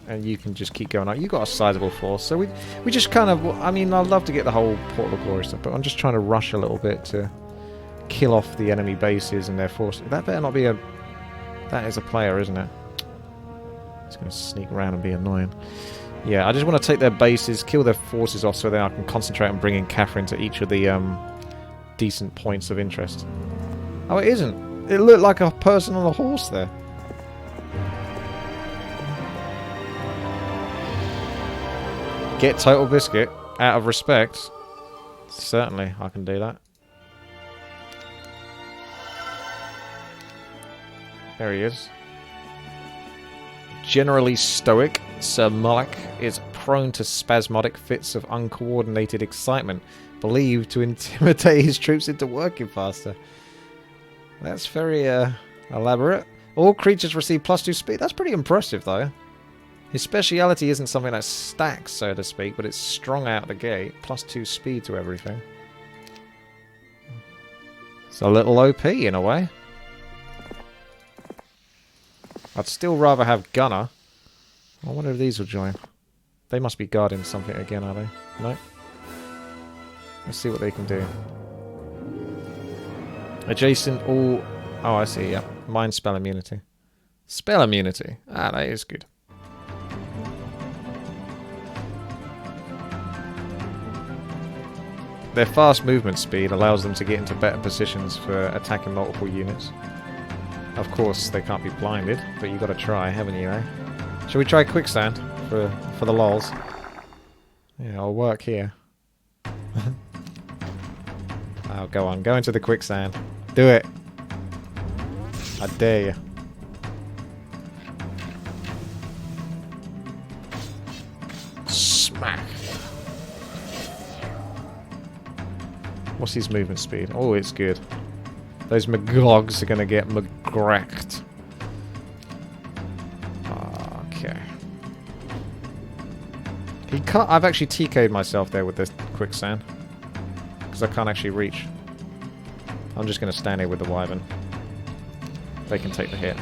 And you can just keep going up. You've got a sizable force, so we just kind of... I mean, I'd love to get the whole Portal of Glory stuff, but I'm just trying to rush a little bit to kill off the enemy bases and their forces. That better not be a... That is a player, isn't it? It's going to sneak around and be annoying. Yeah, I just want to take their bases, kill their forces off so that I can concentrate on bringing Catherine to each of the decent points of interest. Oh, it isn't. It looked like a person on a horse there. Get Total Biscuit out of respect. Certainly, I can do that. There he is. Generally stoic, Sir Mullich is prone to spasmodic fits of uncoordinated excitement, believed to intimidate his troops into working faster. That's very elaborate. All creatures receive +2 speed. That's pretty impressive, though. His speciality isn't something that stacks, so to speak, but it's strong out the gate. +2 speed to everything. It's a little OP in a way. I'd still rather have Gunner. I wonder if these will join. They must be guarding something again, are they? No? Let's see what they can do. Adjacent all... Oh, I see, yeah. Mind spell immunity. Spell immunity. Ah, that is good. Their fast movement speed allows them to get into better positions for attacking multiple units. Of course, they can't be blinded, but you've got to try, haven't you, eh? Shall we try quicksand for the lols? Yeah, I'll work here. Oh, go on. Go into the quicksand. Do it. I dare you. Smack. What's his movement speed? Oh, it's good. Those Maglogs are going to get McGracked. Okay. He can't... I've actually TK'd myself there with this quicksand. Because I can't actually reach. I'm just going to stand here with the Wyvern. They can take the hit.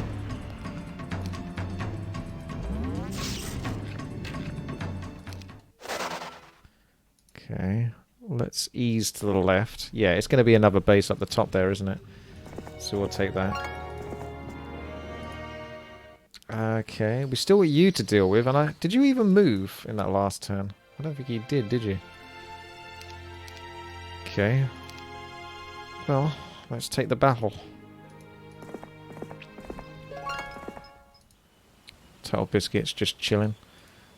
Okay. Let's ease to the left. Yeah, it's going to be another base up the top there, isn't it? So we'll take that. Okay, we still got you to deal with, and did you even move in that last turn? I don't think you did you? Okay. Well, let's take the battle. Turtle Biscuit's just chilling.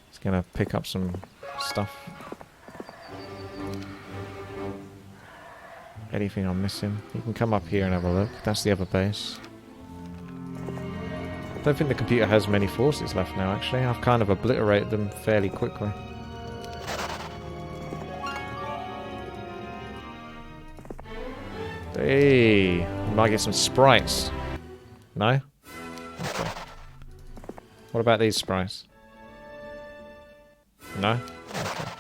He's gonna pick up some stuff. Anything I'm missing? You can come up here and have a look. That's the other base. I don't think the computer has many forces left now, actually. I've kind of obliterated them fairly quickly. Hey, we might get some sprites. No? Okay. What about these sprites? No? Okay.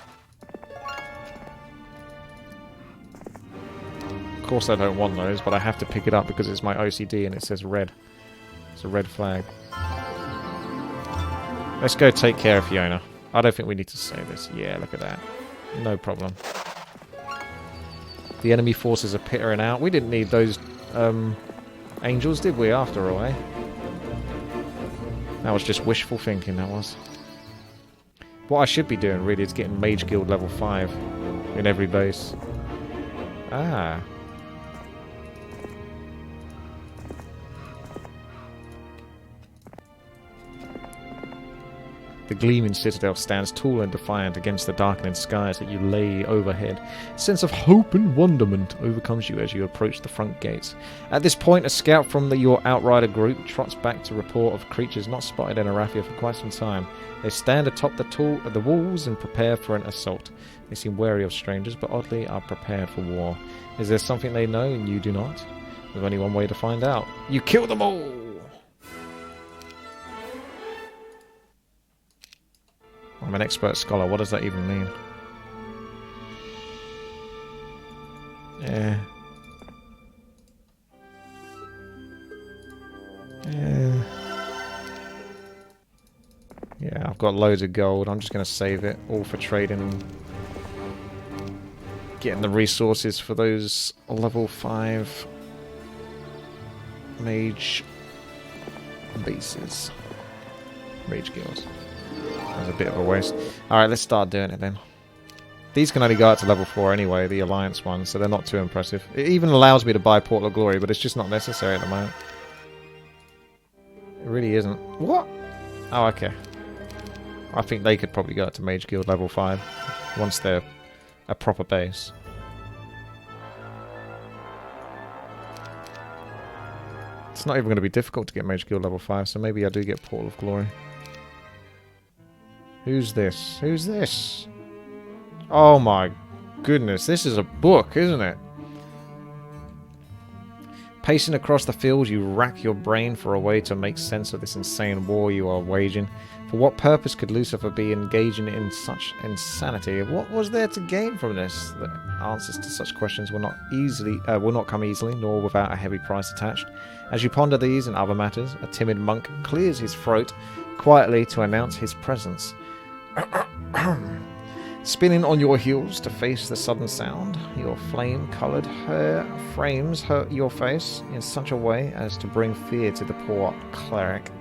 Of course I don't want those, but I have to pick it up because it's my OCD and it says red. It's a red flag. Let's go take care of Fiona. I don't think we need to say this. Yeah, look at that. No problem. The enemy forces are pittering out. We didn't need those angels, did we, after all, eh? That was just wishful thinking, that was. What I should be doing, really, is getting Mage Guild level 5 in every base. Ah. The gleaming citadel stands tall and defiant against the darkening skies that you lay overhead. A sense of hope and wonderment overcomes you as you approach the front gates. At this point, a scout from your Outrider group trots back to report of creatures not spotted in Arathia for quite some time. They stand atop the walls and prepare for an assault. They seem wary of strangers, but oddly are prepared for war. Is there something they know and you do not? There's only one way to find out. You kill them all! I'm an expert scholar. What does that even mean? Yeah. Yeah, I've got loads of gold. I'm just going to save it all for trading and getting the resources for those level 5 mage bases. Mage guilds. That was a bit of a waste. Alright, let's start doing it then. These can only go up to level 4 anyway, the Alliance ones, so they're not too impressive. It even allows me to buy Portal of Glory, but it's just not necessary at the moment. It really isn't. What? Oh, okay. I think they could probably go up to Mage Guild level 5 once they're a proper base. It's not even going to be difficult to get Mage Guild level 5, so maybe I do get Portal of Glory. Who's this? Who's this? Oh my goodness, this is a book, isn't it? Pacing across the field, you rack your brain for a way to make sense of this insane war you are waging. For what purpose could Lucifer be engaging in such insanity? What was there to gain from this? The answers to such questions will not come easily, nor without a heavy price attached. As you ponder these and other matters, a timid monk clears his throat quietly to announce his presence. Spinning on your heels to face the sudden sound, your flame-coloured hair frames your face in such a way as to bring fear to the poor cleric.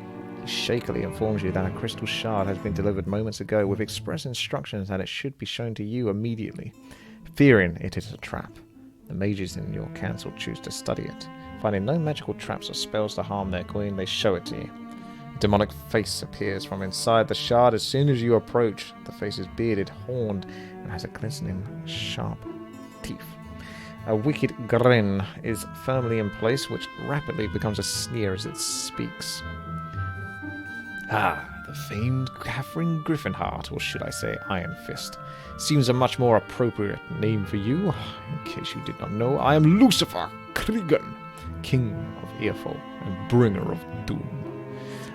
He shakily informs you that a crystal shard has been delivered moments ago with express instructions that it should be shown to you immediately. Fearing it is a trap, the mages in your council choose to study it. Finding no magical traps or spells to harm their queen, they show it to you. Demonic face appears from inside the shard as soon as you approach. The face is bearded, horned, and has a glistening, sharp teeth. A wicked grin is firmly in place, which rapidly becomes a sneer as it speaks. Ah, the famed Catherine Griffinheart, or should I say Iron Fist, seems a much more appropriate name for you. In case you did not know, I am Lucifer Cregan, King of Earful and Bringer of Doom.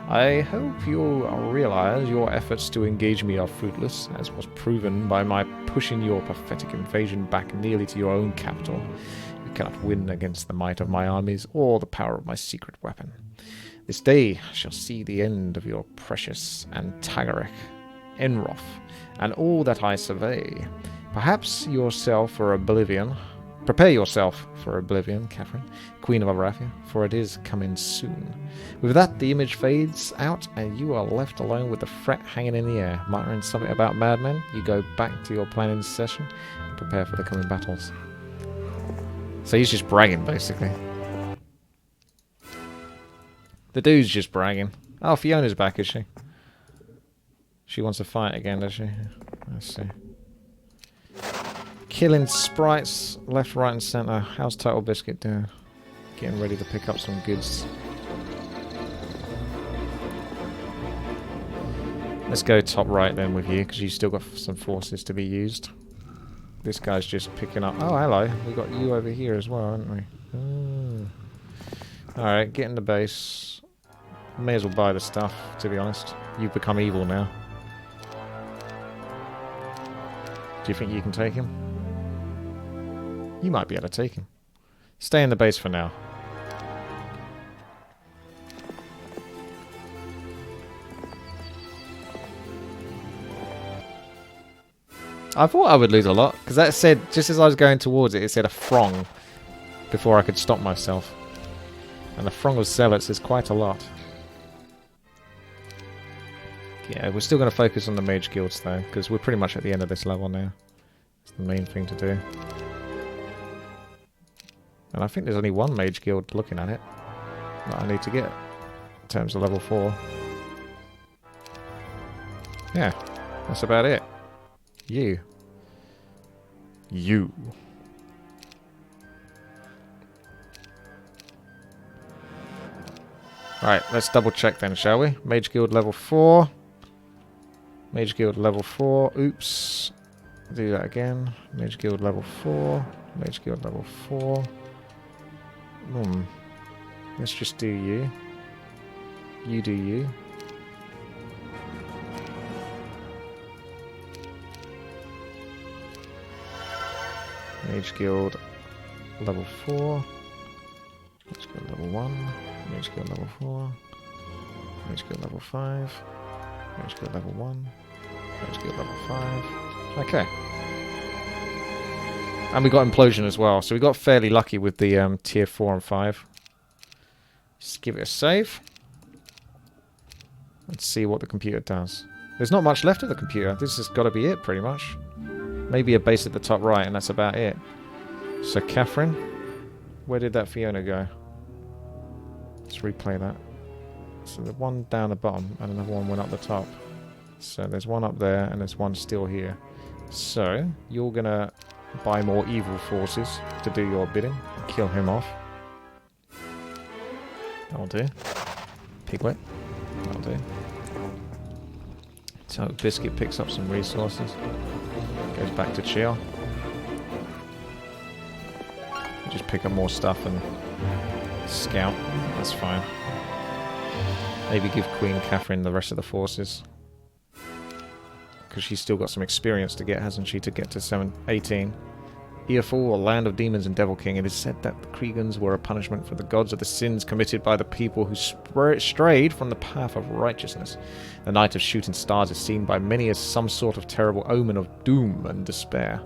I hope you realize your efforts to engage me are fruitless, as was proven by my pushing your pathetic invasion back nearly to your own capital. You cannot win against the might of my armies or the power of my secret weapon. This day shall see the end of your precious Antagaric, Enroth, and all that I survey. Perhaps yourself for oblivion. Prepare yourself for oblivion, Catherine, Queen of Arathia, for it is coming soon. With that, the image fades out, and you are left alone with the threat hanging in the air. Muttering something about madmen, you go back to your planning session and prepare for the coming battles. So he's just bragging, basically. The dude's just bragging. Oh, Fiona's back, is she? She wants to fight again, does she? Let's see. Killing sprites left, right, and centre. How's Total Biscuit doing? Getting ready to pick up some goods. Let's go top right then with you, because you've still got some forces to be used. This guy's just picking up... Oh, hello. We got you over here as well, haven't we? Oh. Alright, get in the base. May as well buy the stuff, to be honest. You've become evil now. Do you think you can take him? You might be able to take him. Stay in the base for now. I thought I would lose a lot, because that said, just as I was going towards it, it said a throng before I could stop myself. And the throng of zealots is quite a lot. Yeah, we're still going to focus on the mage guilds though, because we're pretty much at the end of this level now. It's the main thing to do. And I think there's only one mage guild looking at it that I need to get in terms of level 4. Yeah, that's about it. You. Right, let's double check then, shall we? Mage Guild level 4. Mage Guild level 4. Oops. Do that again. Mage Guild level 4. Mage Guild level 4. Let's just do you. You do you. Mage Guild level 4. Mage Guild level 1. Mage Guild level 4. Mage Guild level 5. Mage Guild level 1. Mage Guild level 5. Okay. And we got Implosion as well. So we got fairly lucky with the tier 4 and 5. Just give it a save. Let's see what the computer does. There's not much left of the computer. This has got to be it, pretty much. Maybe a base at the top right, and that's about it. So, Catherine, where did that Fiona go? Let's replay that. So, the one down the bottom, and another one went up the top. So, there's one up there, and there's one still here. So, you're going to buy more evil forces to do your bidding. Kill him off. That'll do. Piglet. That'll do. So, Biscuit picks up some resources. Goes back to chill. Just pick up more stuff and scout. That's fine. Maybe give Queen Catherine the rest of the forces. Because she's still got some experience to get, hasn't she, to get to 18. Earful, or Land of Demons and Devil King, it is said that the Kriegans were a punishment for the gods of the sins committed by the people who strayed from the path of righteousness. The night of shooting stars is seen by many as some sort of terrible omen of doom and despair.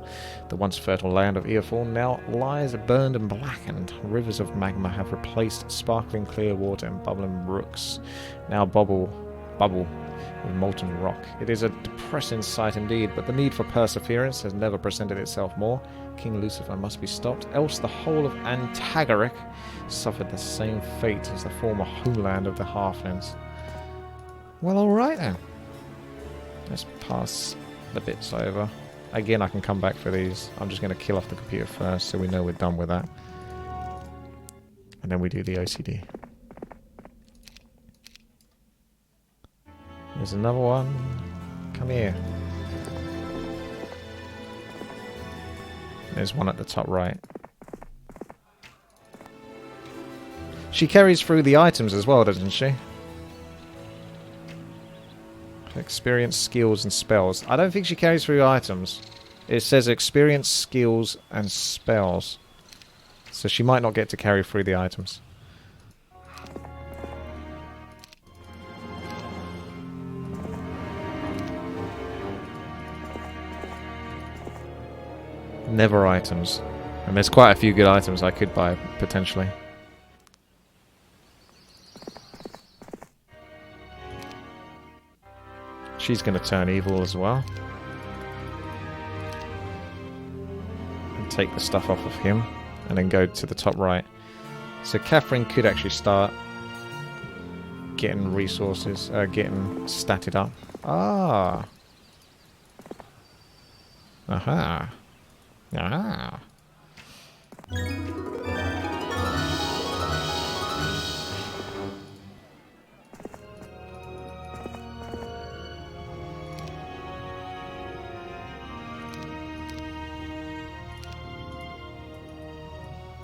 The once fertile land of Earful now lies burned and blackened. Rivers of magma have replaced sparkling clear water and bubbling brooks. Now bubble with molten rock. It is a depressing sight indeed, but the need for perseverance has never presented itself more. King Lucifer must be stopped, else the whole of Antagaric suffered the same fate as the former homeland of the Halflings. Well, alright then. Let's pass the bits over. Again, I can come back for these. I'm just going to kill off the computer first so we know we're done with that. And then we do the OCD. There's another one. Come here. There's one at the top right. She carries through the items as well, doesn't she? Experience, skills, and spells. I don't think she carries through items. It says experience, skills, and spells. So she might not get to carry through the items. Never items. And there's quite a few good items I could buy, potentially. She's going to turn evil as well. And take the stuff off of him. and then go to the top right. So Catherine could actually start getting resources, getting statted up. Ah. Aha. Ah.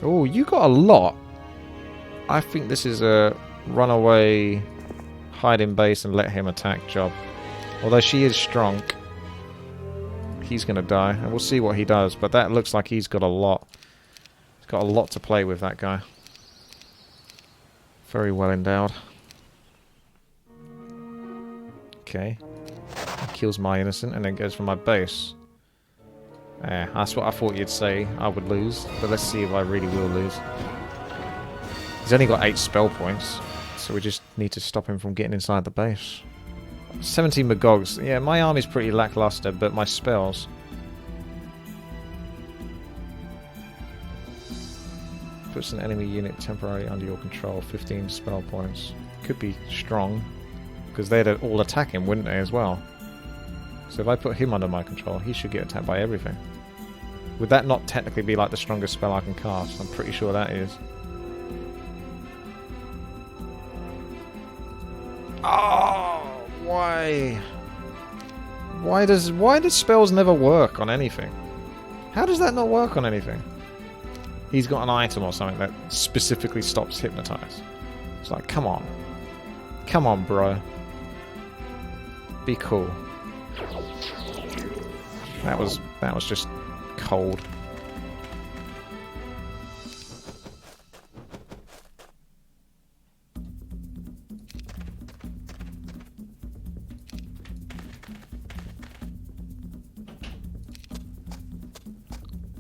Oh, you got a lot. I think this is a runaway, hide in base and let him attack job. Although she is strong, he's going to die. And we'll see what he does. But that looks like he's got a lot. He's got a lot to play with, that guy. Very well endowed. Okay. He kills my innocent and then goes for my base. Yeah, that's what I thought you'd say I would lose, but let's see if I really will lose. He's only got 8 spell points, so we just need to stop him from getting inside the base. 17 Magogs. Yeah, my army's pretty lackluster, but my spells... Puts an enemy unit temporarily under your control, 15 spell points. Could be strong, because they'd all attack him, wouldn't they, as well? So if I put him under my control, he should get attacked by everything. Would that not technically be like the strongest spell I can cast? I'm pretty sure that is. Oh, why? Why do spells never work on anything? How does that not work on anything? He's got an item or something that specifically stops hypnotize. It's like, come on. Come on, bro. Be cool. That was just cold.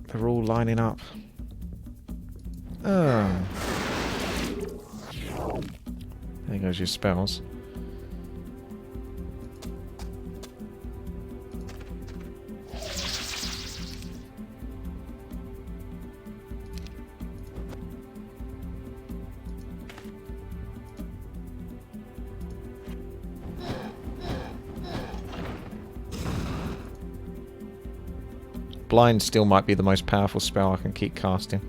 They're all lining up. Oh. There goes your spells. Blind still might be the most powerful spell I can keep casting.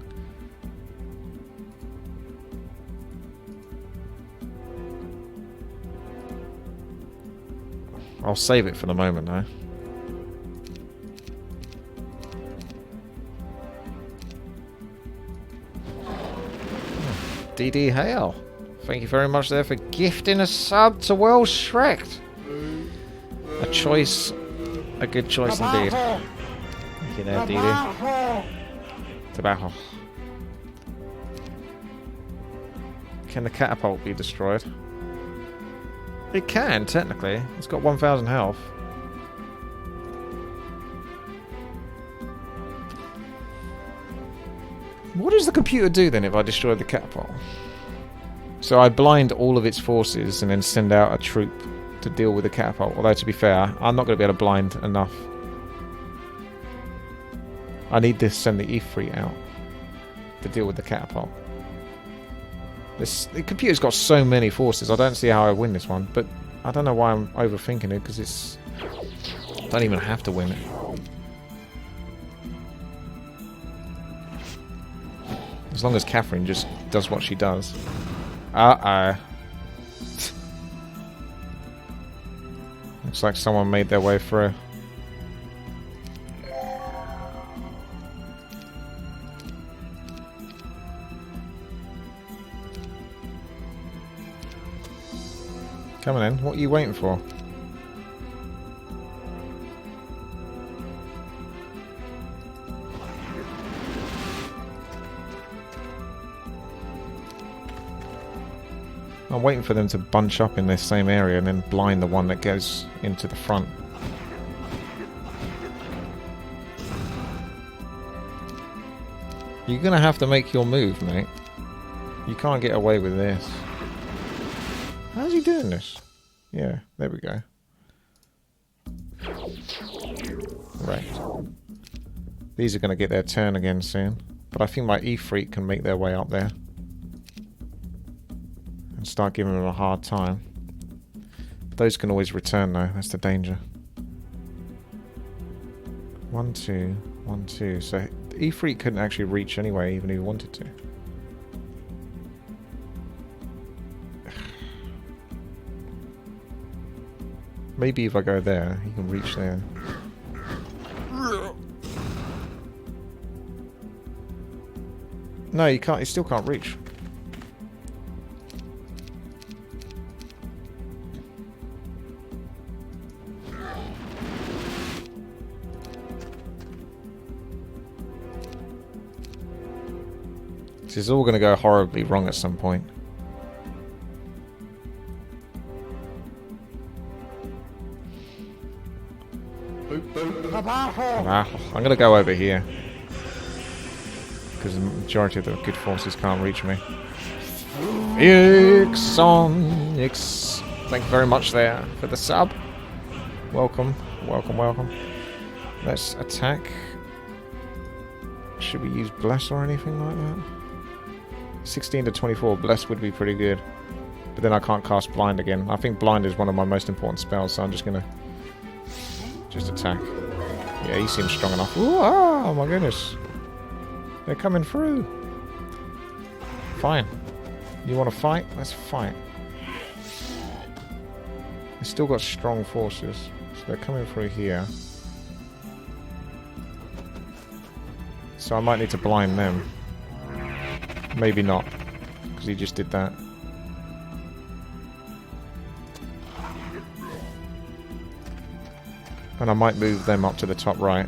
I'll save it for the moment though. DD Hale. Thank you very much there for gifting a sub to Well Shreked. A choice, a good choice indeed. Thank you there, DD. Tobacco. Can the catapult be destroyed? It can, technically. It's got 1,000 health. What does the computer do then if I destroy the catapult? So I blind all of its forces and then send out a troop to deal with the catapult. Although, to be fair, I'm not going to be able to blind enough. I need to send the Ifrit out to deal with the catapult. The computer's got so many forces, I don't see how I win this one, but I don't know why I'm overthinking it, because it's... I don't even have to win it. As long as Catherine just does what she does. Uh-oh. Looks like someone made their way through. Come on in, what are you waiting for? I'm waiting for them to bunch up in this same area and then blind the one that goes into the front. You're gonna have to make your move, mate. You can't get away with this. How's he doing this? Yeah, there we go. Right. These are going to get their turn again soon. But I think my Efreet can make their way up there. And start giving them a hard time. Those can always return though, that's the danger. 1, 2, 1, 2. So Efreet couldn't actually reach anyway, even if he wanted to. Maybe if I go there, he can reach there. No, you can't. You still can't reach. This is all going to go horribly wrong at some point. I'm going to go over here. Because the majority of the good forces can't reach me. Ixon! Thank you very much there for the sub. Welcome, welcome, welcome. Let's attack. Should we use Bless or anything like that? 16 to 24, Bless would be pretty good. But then I can't cast Blind again. I think Blind is one of my most important spells, so I'm just going to just attack. Yeah, he seems strong enough. Ooh, oh my goodness. They're coming through. Fine. You want to fight? Let's fight. They've still got strong forces. So they're coming through here. So I might need to blind them. Maybe not. Because he just did that. And I might move them up to the top right.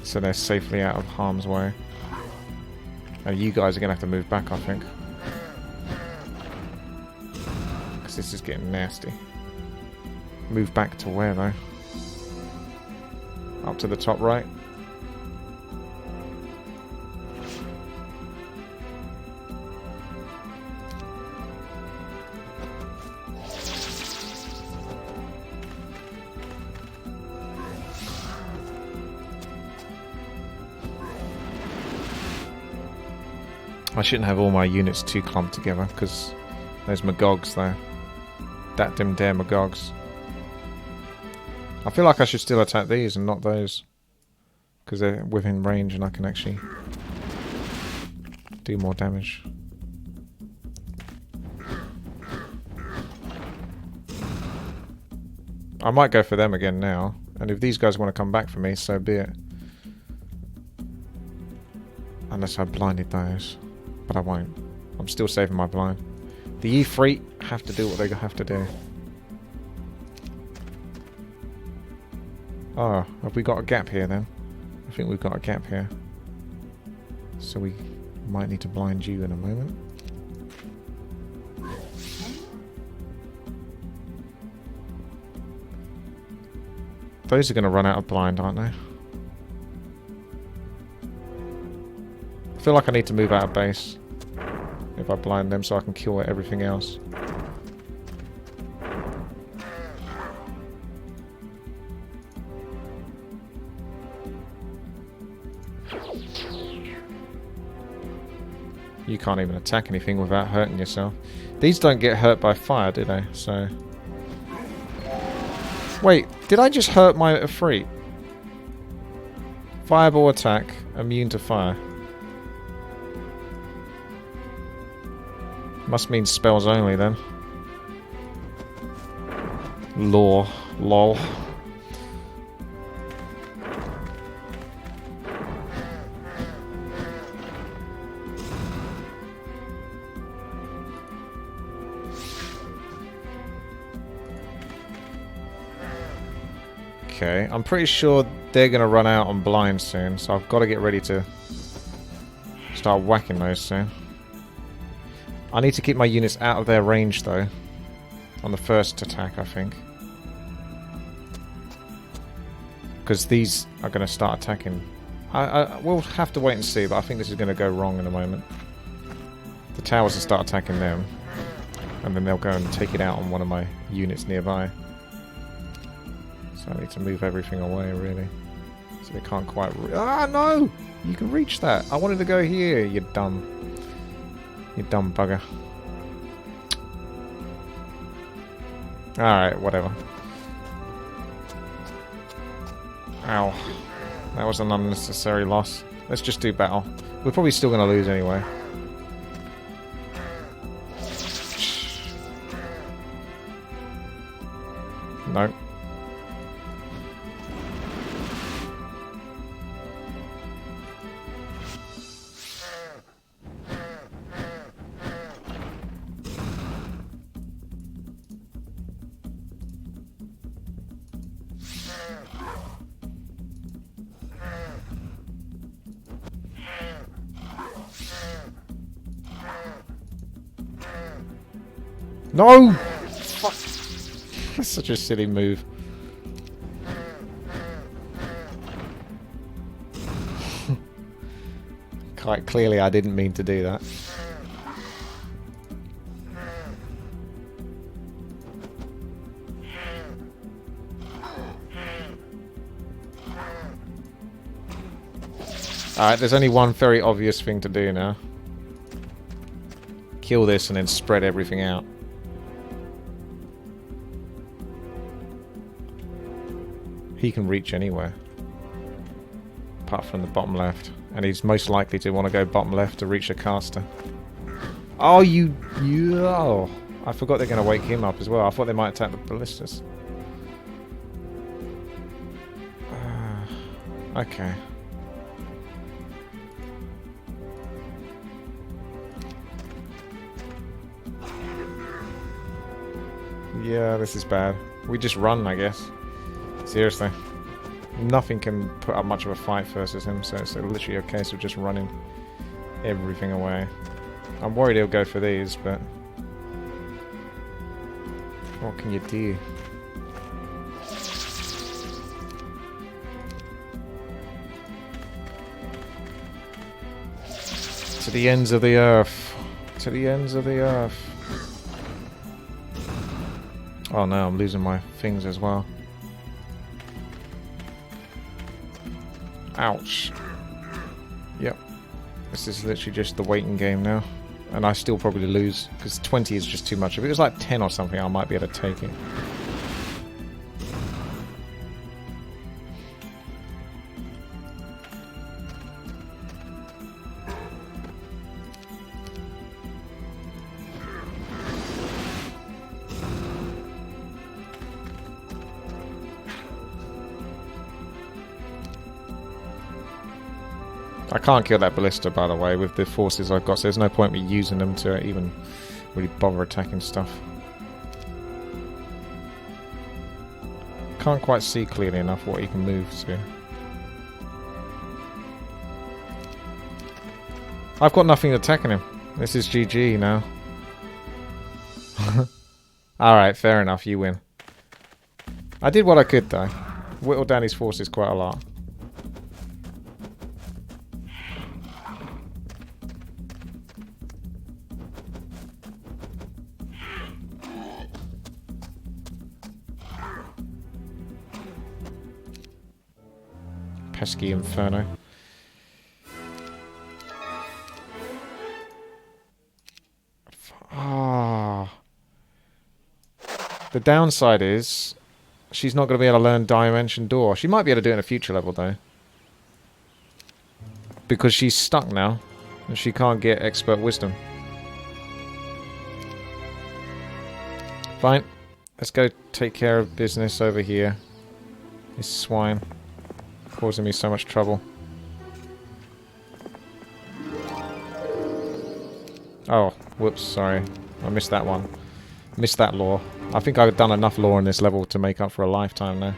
So they're safely out of harm's way. And you guys are going to have to move back, I think. Because this is getting nasty. Move back to where, though? Up to the top right. I shouldn't have all my units too clumped together, because those Magogs there. Dat dim dare Magogs. I feel like I should still attack these and not those. Because they're within range and I can actually do more damage. I might go for them again now. And if these guys want to come back for me, so be it. Unless I blinded those. But I won't. I'm still saving my blind. The Efreet have to do what they have to do. Oh, have we got a gap here then? I think we've got a gap here. So we might need to blind you in a moment. Those are going to run out of blind, aren't they? I feel like I need to move out of base if I blind them so I can kill everything else. You can't even attack anything without hurting yourself. These don't get hurt by fire, do they? So... Wait, did I just hurt my Efreet? Fireball attack, immune to fire. Must mean spells only then. Lore. Lol. Okay, I'm pretty sure they're going to run out on blind soon, so I've got to get ready to start whacking those soon. I need to keep my units out of their range, though. On the first attack, I think. Because these are going to start attacking. We'll have to wait and see, but I think this is going to go wrong in a moment. The towers will start attacking them. And then they'll go and take it out on one of my units nearby. So I need to move everything away, really. So they can't quite... Ah, no! You can reach that. I wanted to go here, you dumb bugger. Alright, whatever. Ow. That was an unnecessary loss. Let's just do battle. We're probably still going to lose anyway. No. No! Fuck. That's such a silly move. Quite clearly I didn't mean to do that. Alright, there's only one very obvious thing to do now. Kill this and then spread everything out. He can reach anywhere. Apart from the bottom left. And he's most likely to want to go bottom left to reach a caster. Oh, oh. I forgot they're going to wake him up as well. I thought they might attack the ballistas. Okay. Yeah, this is bad. We just run, I guess. Seriously. Nothing can put up much of a fight versus him, so it's literally a case of just running everything away. I'm worried he'll go for these, but... what can you do? To the ends of the earth. To the ends of the earth. Oh no, I'm losing my things as well. Ouch. Yep. This is literally just the waiting game now. And I still probably lose, because 20 is just too much. If it was like 10 or something, I might be able to take it. I can't kill that ballista, by the way, with the forces I've got, so there's no point me using them to even really bother attacking stuff. Can't quite see clearly enough what he can move to. I've got nothing attacking him. This is GG now. Alright, fair enough, you win. I did what I could, though. Whittled down his forces quite a lot. Pesky Inferno. Ah. The downside is she's not going to be able to learn Dimension Door. She might be able to do it in a future level, though. Because she's stuck now. And she can't get Expert Wisdom. Fine. Let's go take care of business over here. This swine. Causing me so much trouble. Oh, whoops, sorry. I missed that one. Missed that lore. I think I've done enough lore in this level to make up for a lifetime now.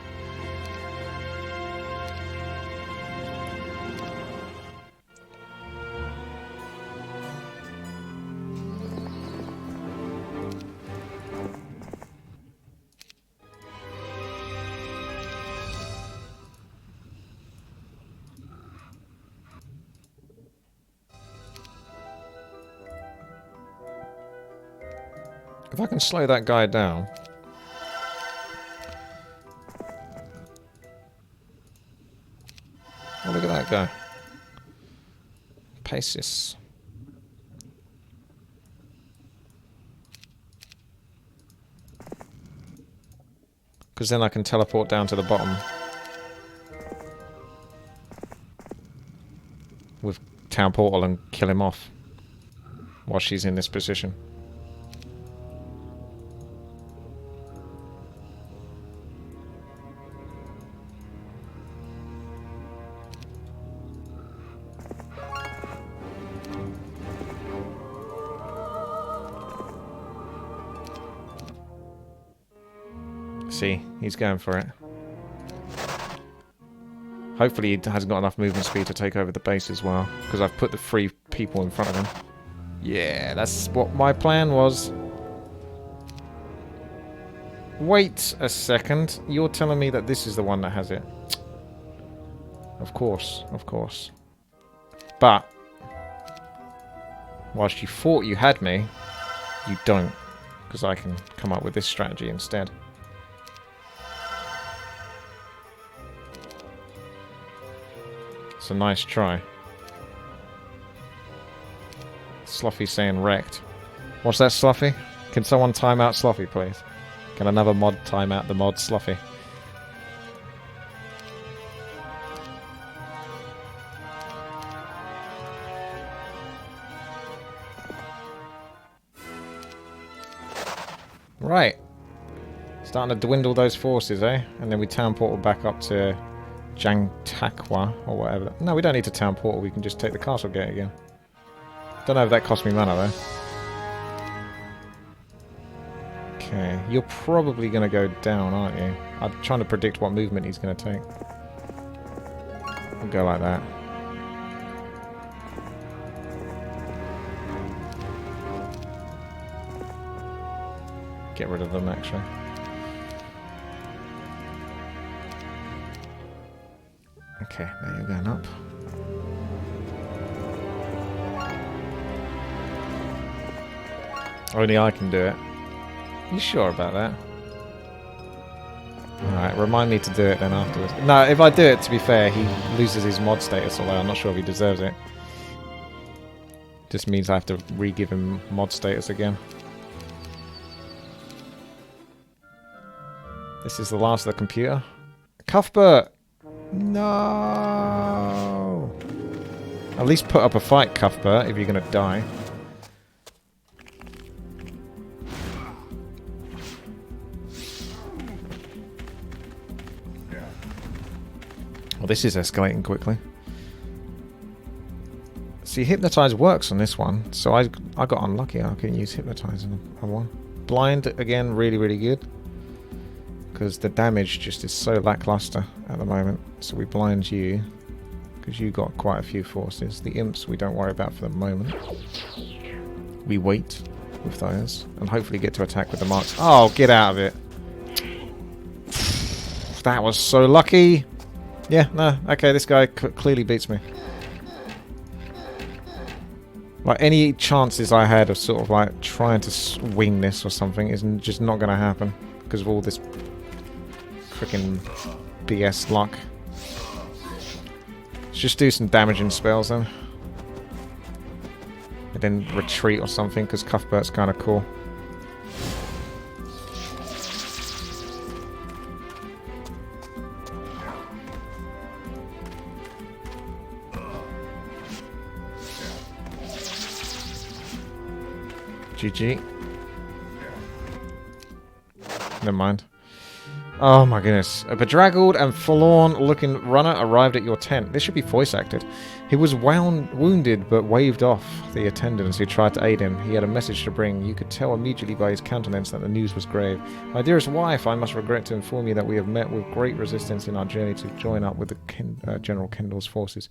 If I can slow that guy down... Oh, look at that guy. paces. Because then I can teleport down to the bottom with Town Portal and kill him off while she's in this position. See, he's going for it. Hopefully he hasn't got enough movement speed to take over the base as well, because I've put the 3 people in front of him. Yeah, that's what my plan was. Wait a second. You're telling me that this is the one that has it? Of course, of course. But whilst you thought you had me, you don't, because I can come up with this strategy instead. It's a nice try. Sloppy's saying wrecked. What's that, Sloppy? Can someone time out Sloppy, please? Can another mod time out the mod Sloppy? Right. Starting to dwindle those forces, eh? And then we town portal back up to Jangtakwa or whatever. No, we don't need to town portal. We can just take the castle gate again. Don't know if that cost me mana though. Okay, you're probably going to go down, aren't you? I'm trying to predict what movement he's going to take. We'll go like that. Get rid of them, actually. Okay, now you're going up. Only I can do it. You sure about that? Alright, remind me to do it then afterwards. No, if I do it, to be fair, he loses his mod status, although I'm not sure if he deserves it. Just means I have to re-give him mod status again. This is the last of the computer. Cuthbert! No! At least put up a fight, Cuthbert, if you're going to die. Well, this is escalating quickly. See, Hypnotize works on this one, so I got unlucky. I couldn't use Hypnotize on one. Blind, again, really, really good. Because the damage just is so lackluster at the moment. So we blind you, because you got quite a few forces. The imps we don't worry about for the moment. We wait with those, and hopefully get to attack with the marks. Oh, get out of it. That was so lucky. Yeah, no, okay, this guy clearly beats me. Like, any chances I had of sort of like trying to swing this or something is just not going to happen because of all this freaking BS luck. Let's just do some damaging spells then. And then retreat or something because Cuthbert's kind of cool. GG. Never mind. Oh my goodness. A bedraggled and forlorn looking runner arrived at your tent. This should be voice acted. He was wounded but waved off the attendants who tried to aid him. He had a message to bring. You could tell immediately by his countenance that the news was grave. My dearest wife, I must regret to inform you that we have met with great resistance in our journey to join up with the General Kendall's forces.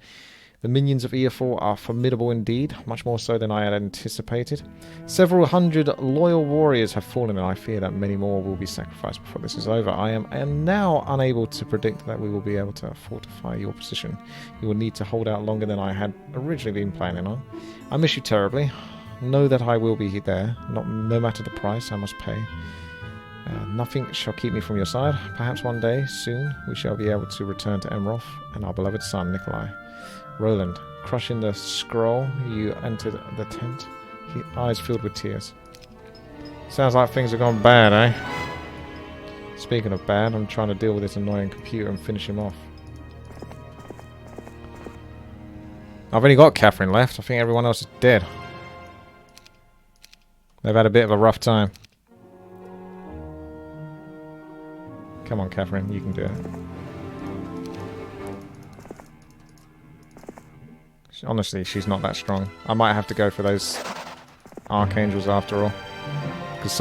The minions of Earfall are formidable indeed, much more so than I had anticipated. Several hundred loyal warriors have fallen, and I fear that many more will be sacrificed before this is over. I am now unable to predict that we will be able to fortify your position. You will need to hold out longer than I had originally been planning on. I miss you terribly. Know that I will be there, no matter the price I must pay. Nothing shall keep me from your side. Perhaps one day, soon, we shall be able to return to Emroth and our beloved son, Nikolai. Roland, crushing the scroll, you entered the tent. Eyes filled with tears. Sounds like things have gone bad, eh? Speaking of bad, I'm trying to deal with this annoying computer and finish him off. I've only got Catherine left. I think everyone else is dead. They've had a bit of a rough time. Come on, Catherine, you can do it. Honestly, she's not that strong. I might have to go for those archangels after all. Because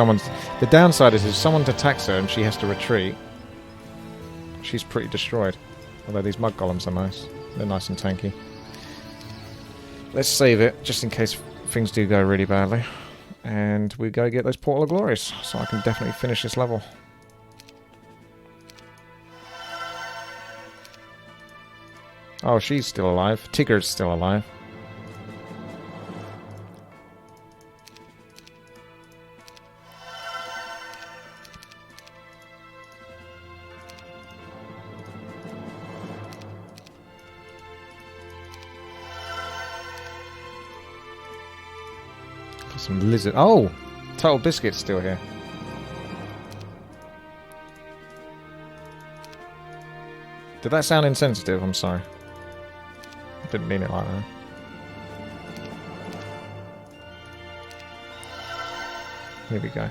the downside is if someone attacks her and she has to retreat, she's pretty destroyed. Although these mud golems are nice. They're nice and tanky. Let's save it, just in case things do go really badly. And we go get those Portal of Glories, so I can definitely finish this level. Oh, she's still alive. Tigger's still alive. Some lizard. Oh! Total Biscuit's still here. Did that sound insensitive? I'm sorry. I didn't mean it like that. Here we go.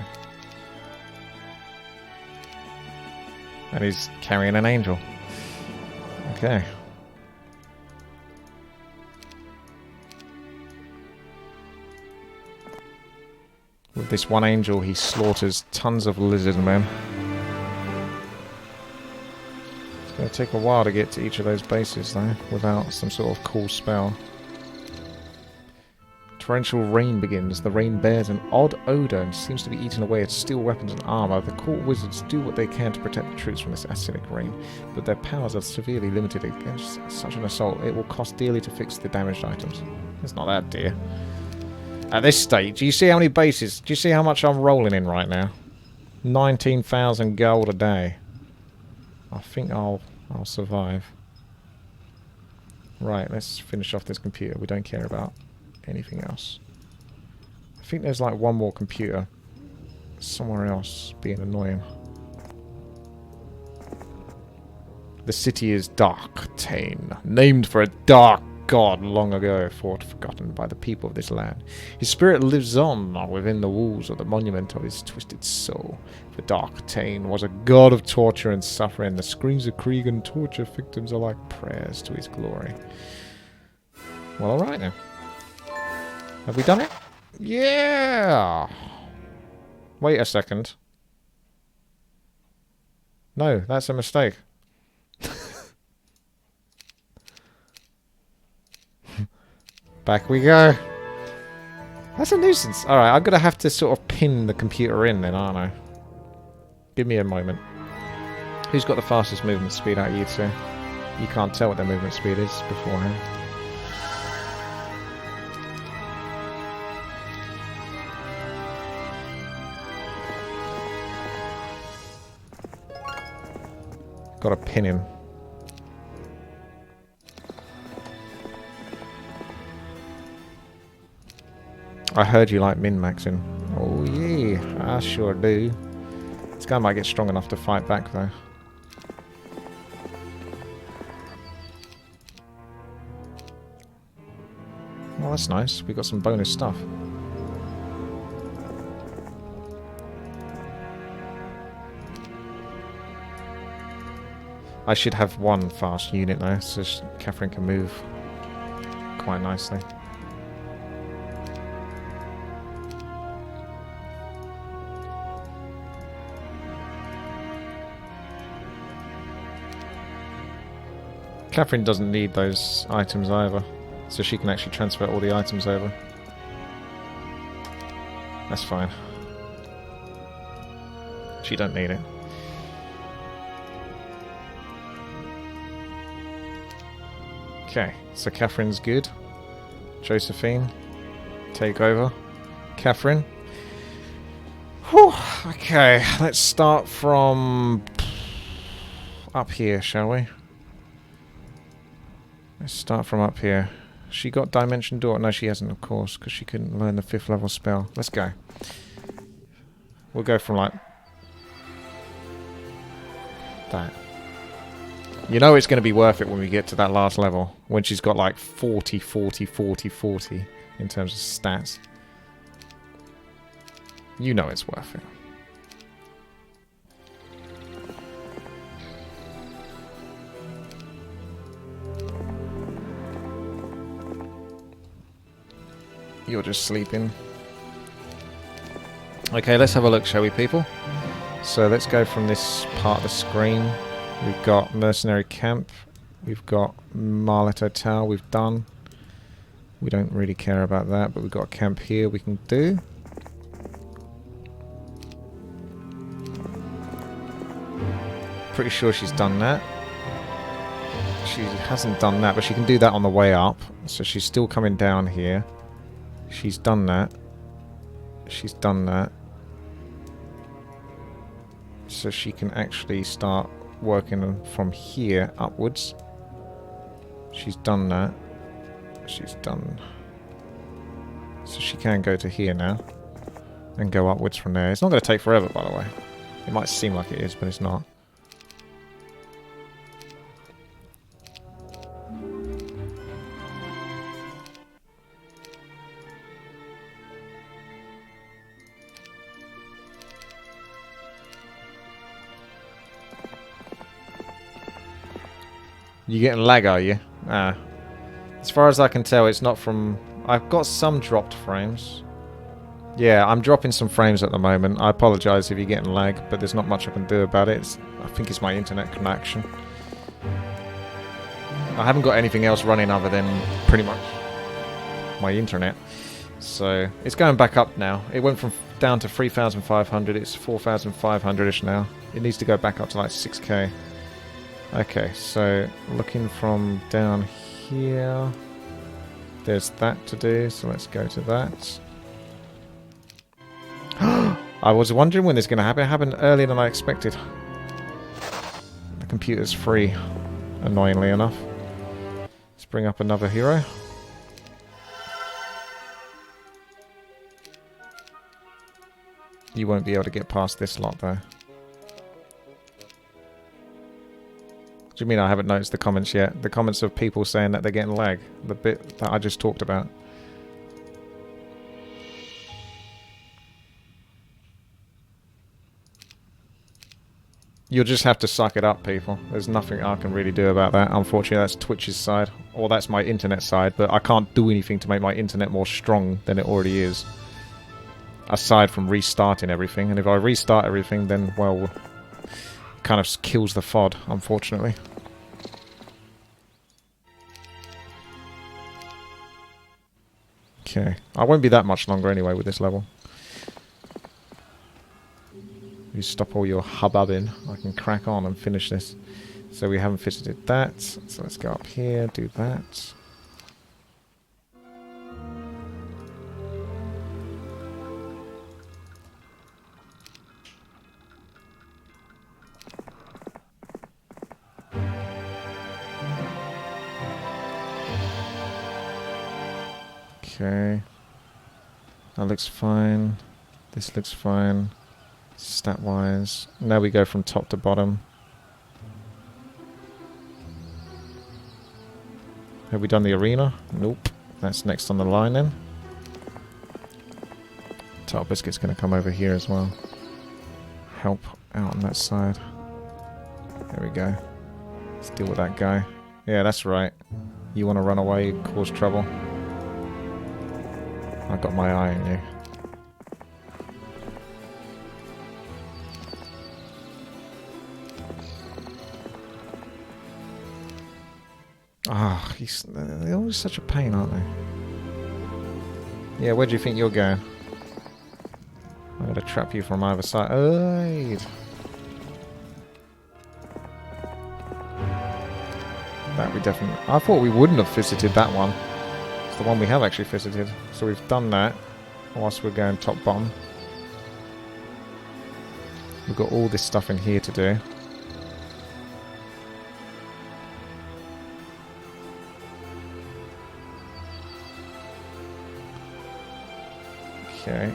And he's carrying an angel. Okay. With this one angel, he slaughters tons of lizard men. It's going to take a while to get to each of those bases, though, without some sort of cool spell. Torrential rain begins. The rain bears an odd odour and seems to be eating away at steel weapons and armour. The court wizards do what they can to protect the troops from this acidic rain, but their powers are severely limited against such an assault. It will cost dearly to fix the damaged items. It's not that dear. At this stage, do you see how many bases? Do you see how much I'm rolling in right now? 19,000 gold a day. I think I'll survive. Right, let's finish off this computer. We don't care about anything else. I think there's like one more computer somewhere else being annoying. The city is Darktane, named for a dark god long ago, forgotten by the people of this land. His spirit lives on within the walls of the monument of his twisted soul. The Darktane was a god of torture and suffering. The screams of Krieg and torture victims are like prayers to his glory. Well, alright then. Have we done it? Yeah! Wait a second. No, that's a mistake. Back we go. That's a nuisance. Alright, I'm going to have to sort of pin the computer in then, aren't I? Give me a moment. Who's got the fastest movement speed out of you two? You can't tell what their movement speed is beforehand. Got to pin him. I heard you like min-maxing. Oh yeah, I sure do. This guy might get strong enough to fight back though. Well, that's nice. We got some bonus stuff. I should have one fast unit though, so Catherine can move quite nicely. Catherine doesn't need those items either, so she can actually transfer all the items over. That's fine. She don't need it. Okay, so Catherine's good. Josephine, take over. Catherine. Whew, okay, let's start from up here, shall we? Let's start from up here. She got Dimension Door? No, she hasn't, of course, because she couldn't learn the 5th level spell. Let's go. We'll go from like that. You know it's going to be worth it when we get to that last level. When she's got like 40, 40, 40, 40 in terms of stats. You know it's worth it. You're just sleeping. Okay, let's have a look, shall we, people? So let's go from this part of the screen. We've got Mercenary Camp. We've got Marlet Hotel. We've done. We don't really care about that, but we've got a camp here we can do. Pretty sure she's done that. She hasn't done that, but she can do that on the way up. So she's still coming down here. She's done that. She's done that. So she can actually start working from here upwards. She's done that. She's done. So she can go to here now. And go upwards from there. It's not going to take forever, by the way. It might seem like it is, but it's not. You getting lag, are you? Ah. As far as I can tell, it's not from... I've got some dropped frames. Yeah, I'm dropping some frames at the moment. I apologise if you're getting lag, but there's not much I can do about it. I think it's my internet connection. I haven't got anything else running other than pretty much my internet. So, it's going back up now. It went from down to 3,500. It's 4,500-ish now. It needs to go back up to like 6k. Okay, so looking from down here, there's that to do, so let's go to that. I was wondering when this is going to happen. It happened earlier than I expected. The computer's free, annoyingly enough. Let's bring up another hero. You won't be able to get past this lot, though. What do you mean I haven't noticed the comments yet? The comments of people saying that they're getting lag. The bit that I just talked about. You'll just have to suck it up, people. There's nothing I can really do about that. Unfortunately, that's Twitch's side. Or that's my internet side. But I can't do anything to make my internet more strong than it already is. Aside from restarting everything. And if I restart everything, then, well... kind of kills the FOD, unfortunately. Okay. I won't be that much longer anyway with this level. You stop all your hubbubbing. I can crack on and finish this. So we haven't visited that. So let's go up here, do that. Okay. That looks fine. This looks fine. Stat-wise. Now we go from top to bottom. Have we done the arena? Nope. That's next on the line then. Top Biscuit's going to come over here as well. Help out on that side. There we go. Let's deal with that guy. Yeah, that's right. You want to run away, cause trouble. I've got my eye on you. Ah, they're always such a pain, aren't they? Yeah, where do you think you're going? I'm going to trap you from either side. Oh, that we definitely... I thought we wouldn't have visited that one. It's the one we have actually visited. So we've done that whilst we're going top bottom. We've got all this stuff in here to do. Okay.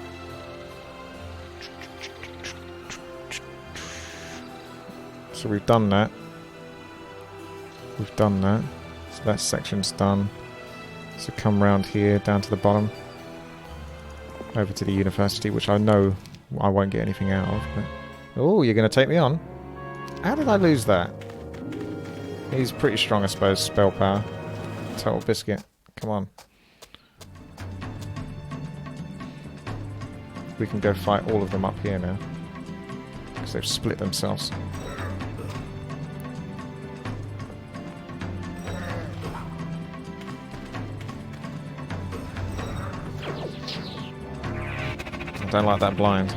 So we've done that. We've done that. So that section's done. So come round here, down to the bottom. Over to the university, which I know I won't get anything out of. Oh, you're going to take me on? How did I lose that? He's pretty strong, I suppose. Spell power. Total biscuit. Come on. We can go fight all of them up here now. Because they've split themselves. I don't like that blind.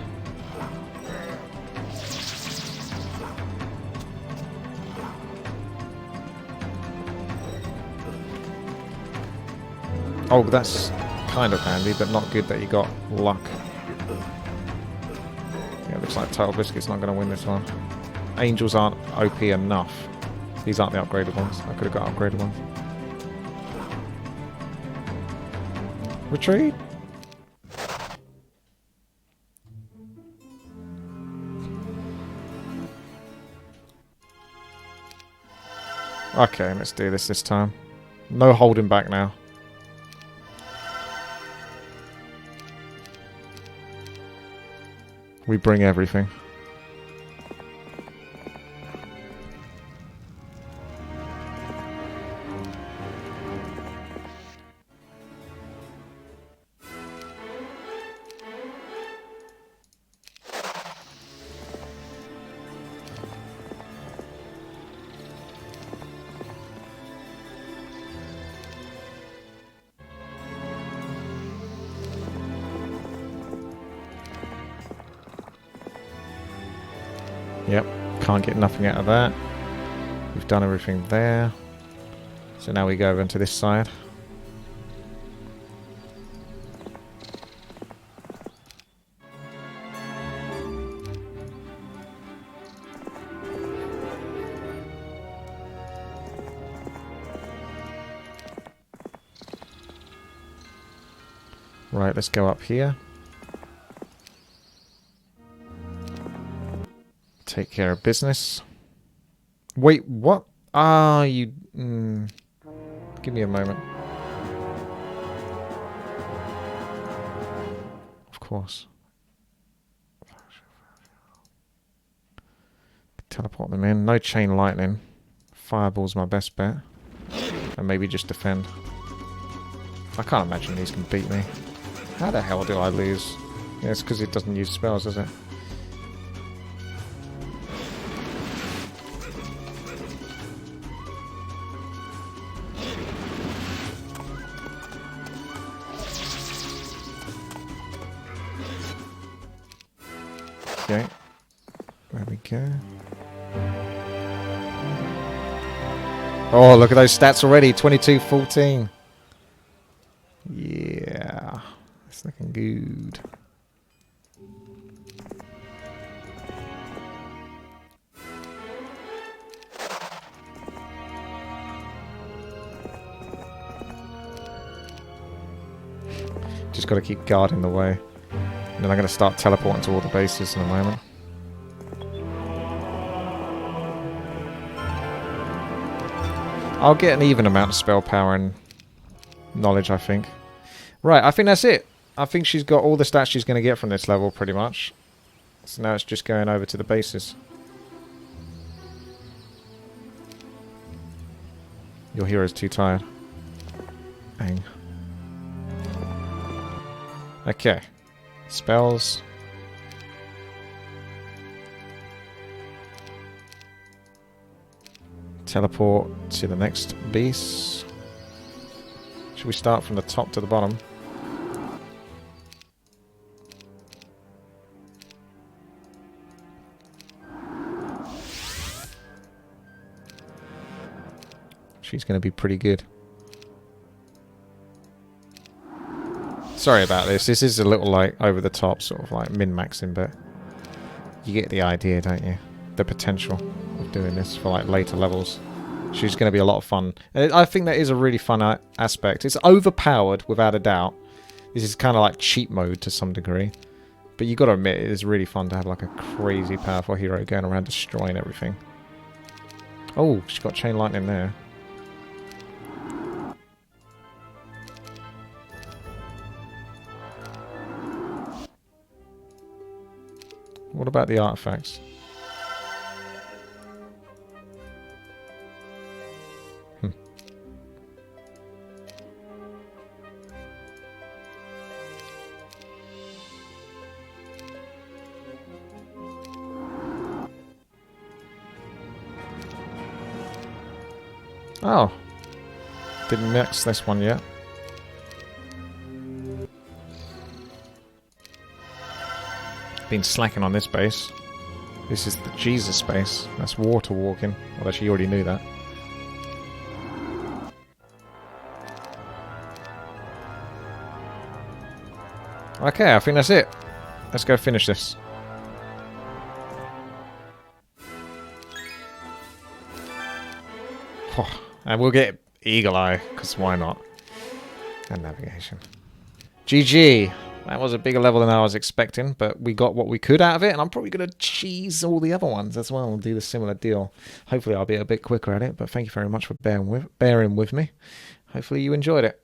Oh, that's kind of handy, but not good that you got luck. Yeah, looks like Total Biscuit's not going to win this one. Angels aren't OP enough. These aren't the upgraded ones. I could have got upgraded ones. Retreat! Okay, let's do this time. No holding back now. We bring everything. Yep, can't get nothing out of that. We've done everything there. So now we go over into this side. Right, let's go up here. Take care of business. Wait, what? Ah, you... Give me a moment. Of course. Teleport them in. No chain lightning. Fireball's my best bet. And maybe just defend. I can't imagine these can beat me. How the hell do I lose? Yeah, it's because it doesn't use spells, is it? Okay, there we go. Oh, look at those stats already. 22-14. Yeah, it's looking good. Just got to keep guarding the way. And then I'm going to start teleporting to all the bases in a moment. I'll get an even amount of spell power and knowledge, I think. Right, I think that's it. I think she's got all the stats she's going to get from this level, pretty much. So now it's just going over to the bases. Your hero's too tired. Bang. Okay. Spells. Teleport to the next beast. Should we start from the top to the bottom? She's going to be pretty good. Sorry about this. This is a little like over the top, sort of like min-maxing, but you get the idea, don't you? The potential of doing this for like later levels. She's going to be a lot of fun. And I think that is a really fun aspect. It's overpowered without a doubt. This is kind of like cheat mode to some degree. But you got to admit, it is really fun to have like a crazy powerful hero going around destroying everything. Oh, she's got chain lightning there. What about the artifacts? Oh. Didn't mix this one yet. Been slacking on this base. This is the Jesus base. That's water walking. Well, actually, you already knew that. Okay, I think that's it. Let's go finish this. And we'll get Eagle Eye, because why not? And navigation. GG. That was a bigger level than I was expecting, but we got what we could out of it, and I'm probably going to cheese all the other ones as well and do the similar deal. Hopefully I'll be a bit quicker at it, but thank you very much for bearing with me. Hopefully you enjoyed it.